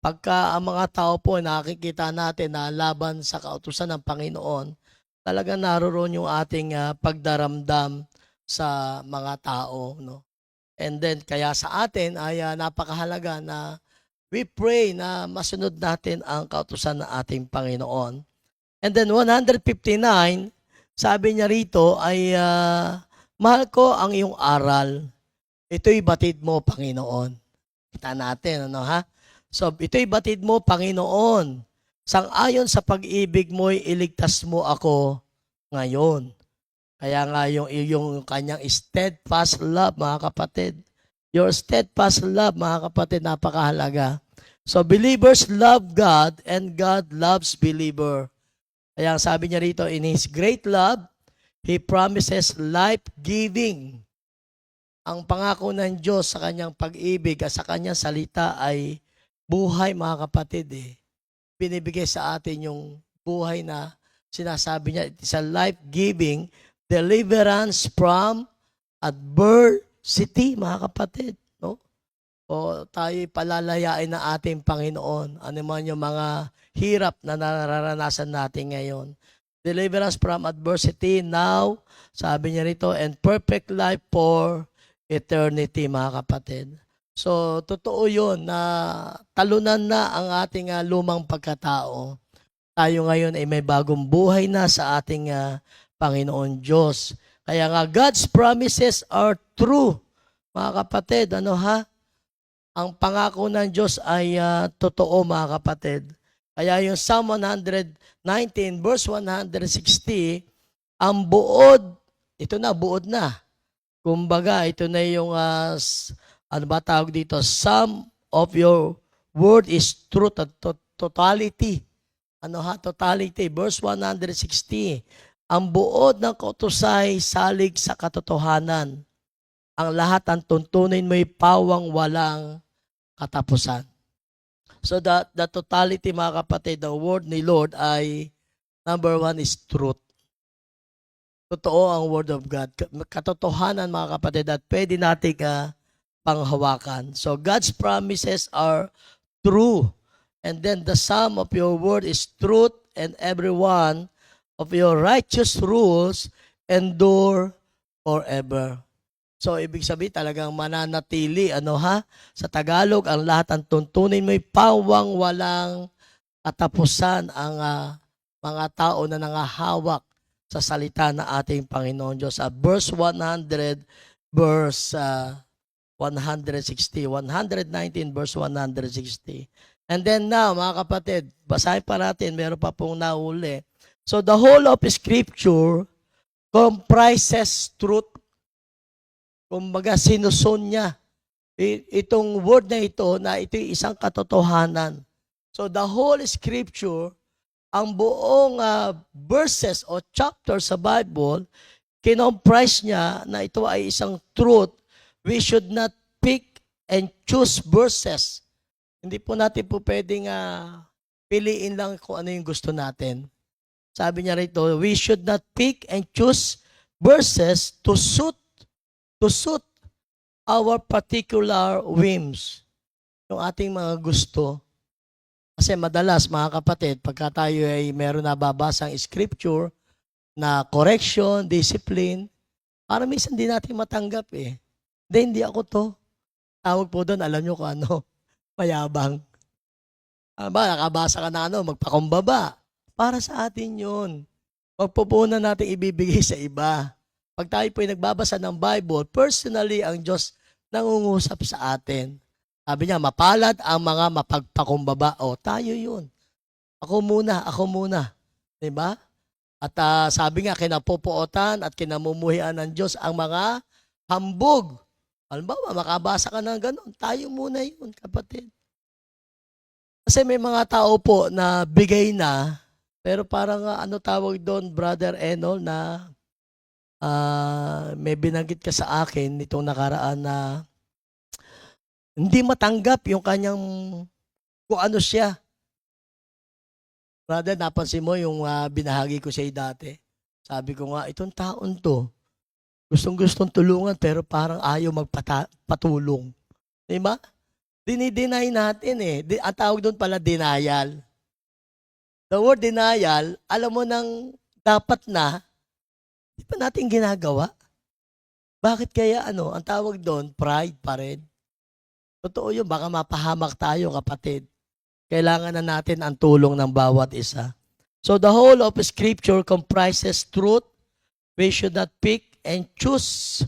Pagka ang mga tao po nakikita natin na laban sa kautusan ng Panginoon, talaga naroon yung ating pagdaramdam sa mga tao, no? And then kaya sa atin ay napakahalaga na we pray na masunod natin ang kautusan ng ating Panginoon. And then 159, sabi niya rito ay mahal ko ang iyong aral. Ito'y batid mo, Panginoon. Kita natin, ano ha? So, ito'y batid mo, Panginoon. Sang-ayon sa pag-ibig mo'y iligtas mo ako ngayon. Kaya nga yung kanyang steadfast love, mga kapatid. Your steadfast love, mga kapatid, napakahalaga. So, believers love God and God loves believer. Kaya sabi niya rito, in His great love, He promises life-giving. Ang pangako ng Diyos sa kanyang pag-ibig at sa kanyang salita ay buhay, mga kapatid. Binibigay sa atin yung buhay na sinasabi niya, it is a life-giving deliverance from adversity, mga kapatid. No? O tayo palalayain ng ating Panginoon. Ano man yung mga hirap na nararanasan natin ngayon. Deliverance from adversity now, sabi niya rito, and perfect life for eternity, mga kapatid. So, totoo yun na talunan na ang ating lumang pagkatao. Tayo ngayon ay may bagong buhay na sa ating Panginoon Diyos. Kaya nga, God's promises are true. Mga kapatid, ano ha? Ang pangako ng Diyos ay totoo, mga kapatid. Kaya yung Psalm 119, verse 160, ang buod, ito na, buod na. Kumbaga, ito na yung ano ba tawag dito? Some of your word is truth, totality. Ano ha? Totality. Verse 160. Ang buod ng kautusay salig sa katotohanan. Ang lahat ng tuntunin mo'y pawang walang katapusan. So the totality, mga kapatid, the word ni Lord ay number one is truth. Totoo ang word of God. Katotohanan, mga kapatid, at pwede nating panghawakan. So God's promises are true. And then the sum of your word is truth, and every one of your righteous rules endure forever. So ibig sabihin talagang mananatili, ano ha? Sa Tagalog, ang lahat ng tuntunin mo'y pawang walang katapusan ang mga tao na nangahawak sa salita ng ating Panginoon Diyos. Verse 100, verse 160, 119 verse 160. And then now, mga kapatid, basahin pa natin, meron pa pong nauli. So the whole of Scripture comprises truth. Kumbaga, sinusun niya itong word na ito'y isang katotohanan. So the whole Scripture, ang buong verses o chapter sa Bible, kinomprise niya na ito ay isang truth. We should not pick and choose verses. Hindi po natin po pwedeng piliin lang kung ano yung gusto natin. Sabi niya rito, we should not pick and choose verses to suit our particular whims. Yung ating mga gusto. Kasi madalas, mga kapatid, pagka tayo ay meron na babasang scripture na correction, discipline, para minsan di natin matanggap eh. Hindi ako to. Tawag po doon, alam nyo kung ano, mayabang. Nakabasa ka na magpakumbaba. Para sa atin yun. Huwag po na natin ibibigay sa iba. Pag tayo po ay nagbabasa ng Bible, personally, ang Diyos nangungusap sa atin. Sabi niya, mapalad ang mga mapagpakumbaba. O, tayo yun. Ako muna. Diba? At sabi nga, kinapupuotan at kinamumuhian ng Diyos ang mga hambog. Halimbawa, makabasa ka ng ganun. Tayo muna yun, kapatid. Kasi may mga tao po na bigay na, pero parang ano tawag doon, Brother Enol, na may binanggit ka sa akin nitong nakaraan na hindi matanggap yung kanyang, kung ano siya. Brother, napansin mo yung binahagi ko sa'yo dati. Sabi ko nga, itong taon to, gustong-gustong tulungan pero parang ayaw magpatulong. Di ba? Dinideny natin eh. Ang tawag doon pala denial. The word denial, alam mo nang dapat na, di pa natin ginagawa. Bakit kaya ang tawag doon, pride pa rin. Totoo yun, baka mapahamak tayo kapatid. Kailangan na natin ang tulong ng bawat isa. So the whole of Scripture comprises truth. We should not pick and choose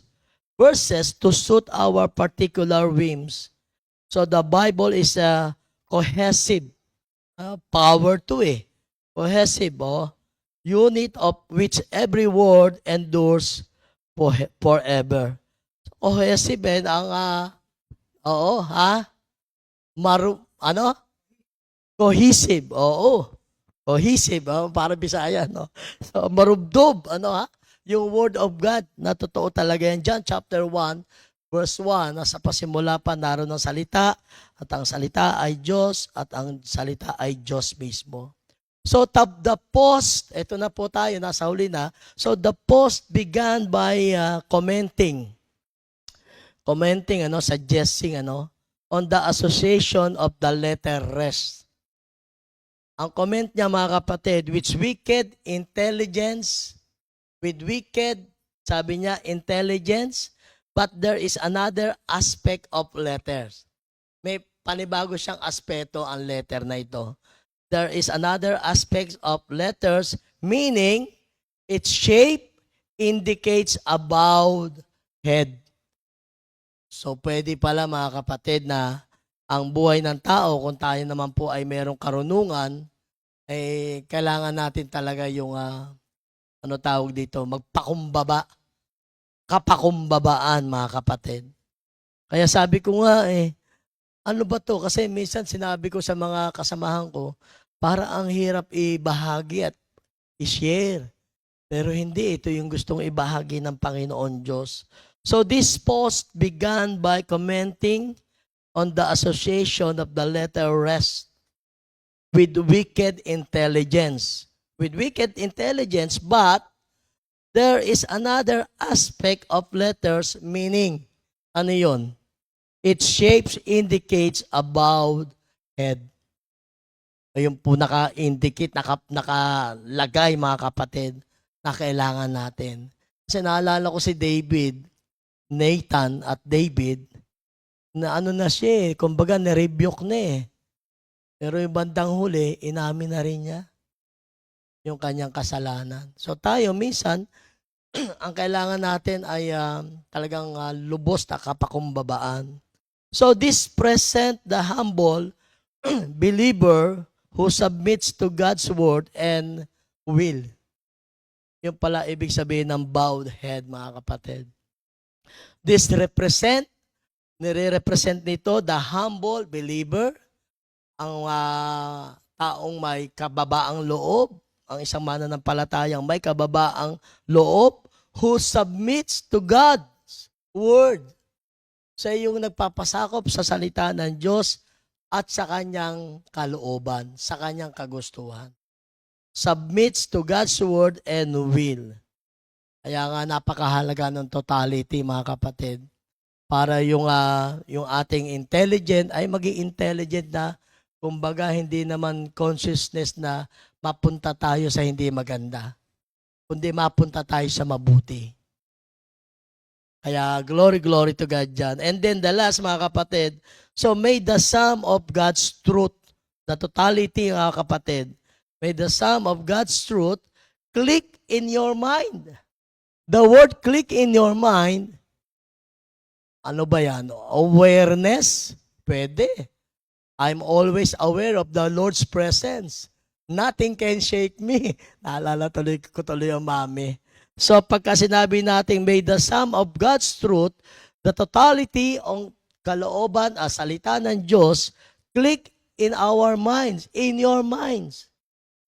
verses to suit our particular whims. So the Bible is a cohesive power to cohesive unit of which every word endures forever. Cohesive ang cohesive. Cohesive, para Bisaya, no? So, marubdob, yung word of God, na totoo talaga yan. John chapter 1, verse 1, nasa pasimula pa, naroon ang salita, at ang salita ay Diyos, at ang salita ay Diyos mismo. So, the post, eto na po tayo, nasa huli na. So, the post began by commenting, suggesting, on the association of the letter rest. Ang comment niya, mga kapatid, with wicked, sabi niya, intelligence, but there is another aspect of letters. May panibago siyang aspeto ang letter na ito. There is another aspect of letters, meaning its shape indicates a bowed head. So, pwede pala, mga kapatid, na ang buhay ng tao, kung tayo naman po ay merong karunungan, kailangan natin talaga yung, tawag dito, kapakumbabaan, mga kapatid. Kaya sabi ko nga, ano ba to? Kasi minsan sinabi ko sa mga kasamahan ko, para ang hirap ibahagi at i-share. Pero hindi, ito yung gustong ibahagi ng Panginoon Diyos. So this post began by commenting on the association of the letter rest with wicked intelligence. With wicked intelligence, but there is another aspect of letters, meaning, ano yun? Its shapes indicates a bowed head. Ayun po naka-indicate, nakalagay, mga kapatid, na kailangan natin. Kasi naalala ko si Nathan at David, na na siya kumbaga na-rebuke na Pero yung bandang huli, inamin na rin niya yung kanyang kasalanan. So tayo, minsan, ang kailangan natin ay talagang lubos na kapakumbabaan. So this present the humble believer who submits to God's word and will. Yung pala ibig sabihin ng bowed head, mga kapatid. This nire-represent nito the humble believer, ang taong may kababaang loob, ang isang mananampalatayang may kababaang loob, who submits to God's word. Sa iyong nagpapasakop sa salita ng Diyos at sa kanyang kalooban, sa kanyang kagustuhan. Submits to God's word and will. Kaya nga napakahalaga ng totality, mga kapatid. Para yung ating intelligent ay maging intelligent na, kumbaga hindi naman consciousness na mapunta tayo sa hindi maganda, kundi mapunta tayo sa mabuti. Kaya glory to God dyan. And then the last, mga kapatid, so may the sum of God's truth, the totality, mga kapatid, may the sum of God's truth click in your mind. The word click in your mind, ano ba yan? Awareness? Pwede. I'm always aware of the Lord's presence. Nothing can shake me. Naalala ko tuloy ang mami. So pagka sinabi natin, may the sum of God's truth, the totality ng kalooban, salita ng Diyos, click in our minds, in your minds.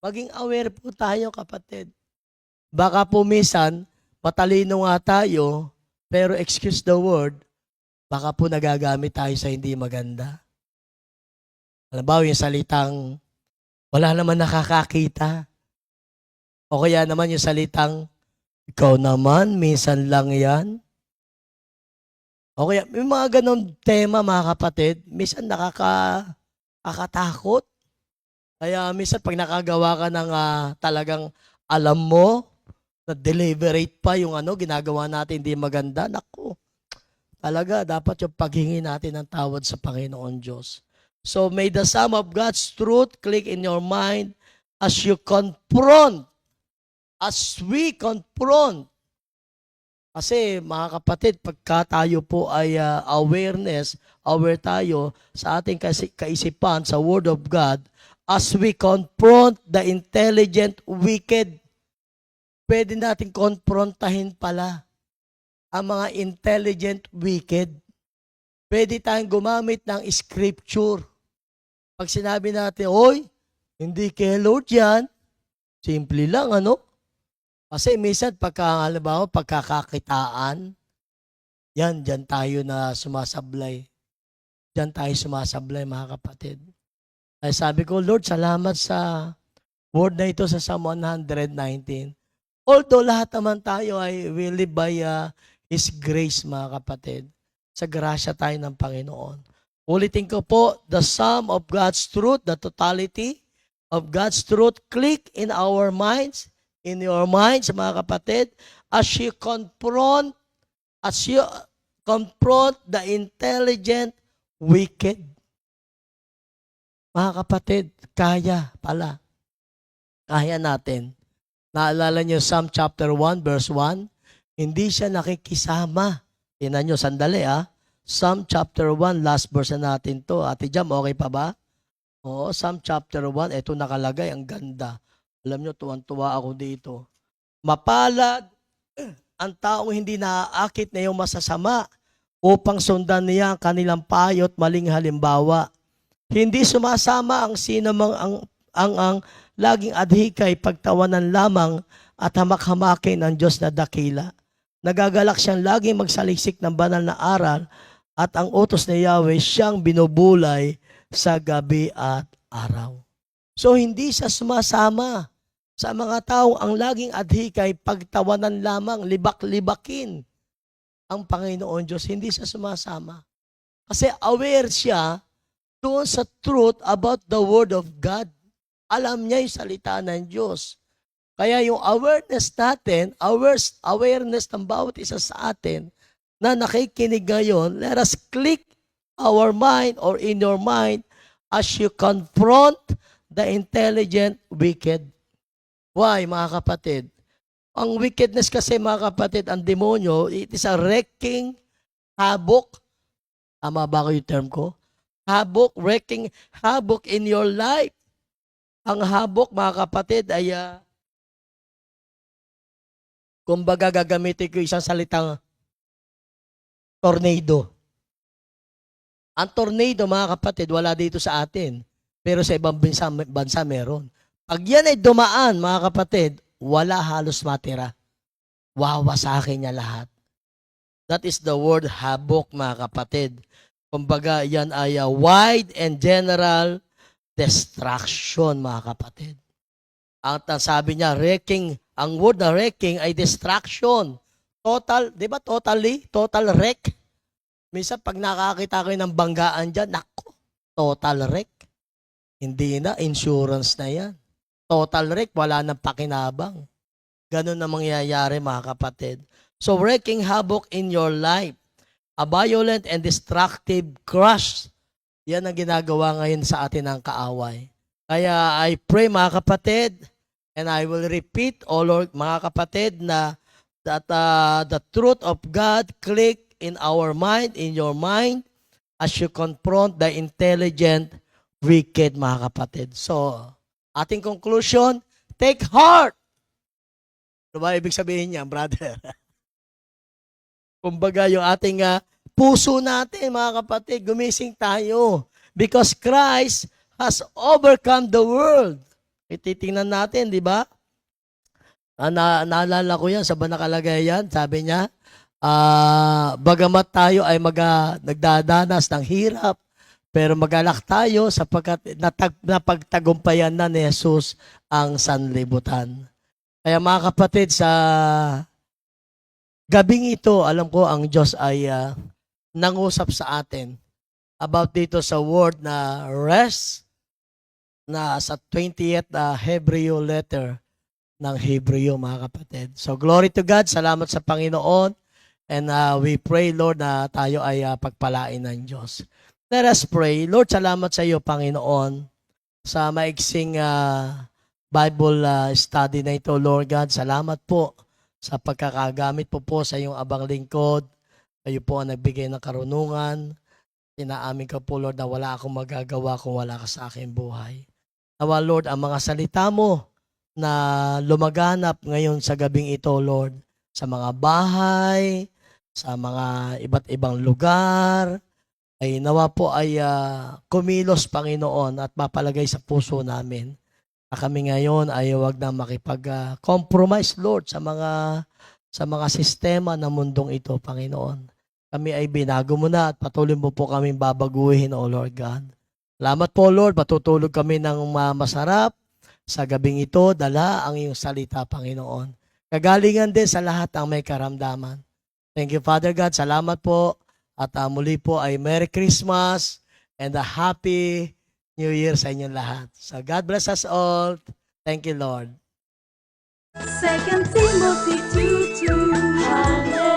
Maging aware po tayo, kapatid. Baka po minsan, matalino nga tayo, pero excuse the word, baka po nagagamit tayo sa hindi maganda. Halimbawa, yung salitang Wala naman nakakakita. O kaya naman yung salitang, ikaw naman, minsan lang yan. O kaya, may mga ganong tema, mga kapatid, minsan nakakatakot. Kaya minsan pag nakagawa ka ng talagang alam mo, na deliberate pa yung ginagawa natin hindi maganda, naku, talaga dapat yung paghingi natin ng tawad sa Panginoon Diyos. So may the sum of God's truth click in your mind as you confront, as we confront. Kasi mga kapatid, pagka tayo po ay aware tayo sa ating kaisipan, sa Word of God, as we confront the intelligent wicked, pwede natin konfrontahin pala ang mga intelligent wicked. Pwede tayong gumamit ng scripture. Pag sinabi natin, oy, hindi kay Lord yan, simple lang, Kasi minsan, pagkakakitaan, dyan tayo na sumasablay. Dyan tayo sumasablay, mga kapatid. Ay sabi ko, Lord, salamat sa word na ito sa Psalm 119. Although lahat naman tayo ay we live by His grace, mga kapatid. Sa grasya tayo ng Panginoon. Ulitin ko po, the sum of God's truth, the totality of God's truth, click in our minds, in your minds, mga kapatid, as you confront the intelligent wicked. Mga kapatid, kaya pala. Kaya natin. Naalala niyo Psalm chapter 1 verse 1? Hindi siya nakikisama. Tingnan niyo, sandali Psalm chapter 1, last verse na natin to. Ate Jam, okay pa ba? Oo, Psalm chapter 1, ito nakalagay, ang ganda. Alam niyo, tuwan-tuwa ako dito. Mapalad ang taong hindi naaakit na iyong masasama upang sundan niya ang kanilang payo at maling halimbawa. Hindi sumasama ang sinamang ang laging adhikay pagtawanan lamang at hamak-hamakin ng Diyos na dakila. Nagagalak siyang laging magsaliksik ng banal na aral at ang utos ni Yahweh siyang binubulay sa gabi at araw. So hindi siya sumasama sa mga tao ang laging adhikay pagtawanan lamang, libak-libakin ang Panginoon Diyos. Hindi siya sumasama. Kasi aware siya doon sa truth about the Word of God. Alam niya yung salita ng Diyos. Kaya yung awareness natin, awareness ng bawat isa sa atin na nakikinig ngayon, let us click our mind or in your mind as you confront the intelligent wicked. Why, mga kapatid? Ang wickedness kasi, mga kapatid, ang demonyo, it is a wrecking havoc. Tama ba ko yung term ko? Havoc, wrecking havoc in your life. Ang havoc, mga kapatid, ay kumbaga gagamitin ko isang salitang tornado. Ang tornado, mga kapatid, wala dito sa atin. Pero sa ibang bansa meron. Pag yan ay dumaan, mga kapatid, wala halos matira. Wawasakin niya lahat. That is the word havoc, mga kapatid. Kumbaga, yan ay wide and general destruction, mga kapatid. Ang sabi niya, wrecking, ang word na wrecking ay destruction. Total, di ba total wreck. Minsan pag nakakita kayo ng banggaan dyan, naku, total wreck. Hindi na, insurance na yan. Total wreck, wala nang pakinabang. Ganun na mangyayari, mga kapatid. So, wreaking havoc in your life. A violent and destructive crush. Yan ang ginagawa ngayon sa atin ng kaaway. Kaya I pray, mga kapatid, and I will repeat, O Lord, mga kapatid, na that the truth of God click in our mind, in your mind, as you confront the intelligent wicked, mga kapatid. So, ating conclusion, take heart. Ano ba ibig sabihin niya, brother? Kumbaga, yung ating puso natin, mga kapatid, gumising tayo. Because Christ has overcome the world. Ititingnan natin, di ba? Naalala ko yan, sa ba nakalagay yan? Sabi niya, bagamat tayo ay nagdadanas ng hirap, Pero mag-alak tayo sapagkat napagtagumpayan na ni Jesus ang sanlibutan. Kaya mga kapatid, sa gabing ito, alam ko ang Diyos ay nangusap sa atin about dito sa word na rest, na sa 20th Hebrew letter ng Hebreo, mga kapatid. So glory to God, salamat sa Panginoon, and we pray, Lord, na tayo ay pagpalain ng Diyos. Let us pray. Lord, salamat sa iyo, Panginoon, sa maiksing Bible study na ito, Lord God. Salamat po sa pagkakagamit po sa iyong abang lingkod. Kayo po ang nagbigay ng karunungan. Inaamin ka po, Lord, na wala akong magagawa kung wala ka sa aking buhay. Nawa, Lord, ang mga salita mo na lumaganap ngayon sa gabing ito, Lord, sa mga bahay, sa mga iba't ibang lugar, ay nawa po ay kumilos, Panginoon, at mapalagay sa puso namin na kami ngayon ay huwag na makipag-compromise, Lord, sa mga sistema ng mundong ito, Panginoon. Kami ay binago mo na at patuloy mo po kami babaguhin, O Lord God. Salamat po, Lord, matutulog kami ng masarap sa gabing ito, dala ang iyong salita, Panginoon. Kagalingan din sa lahat ang may karamdaman. Thank you, Father God. Salamat po. At muli po ay Merry Christmas and a Happy New Year sa inyong lahat. So God bless us all. Thank you, Lord. 2 Timothy 2:2. Hallelujah.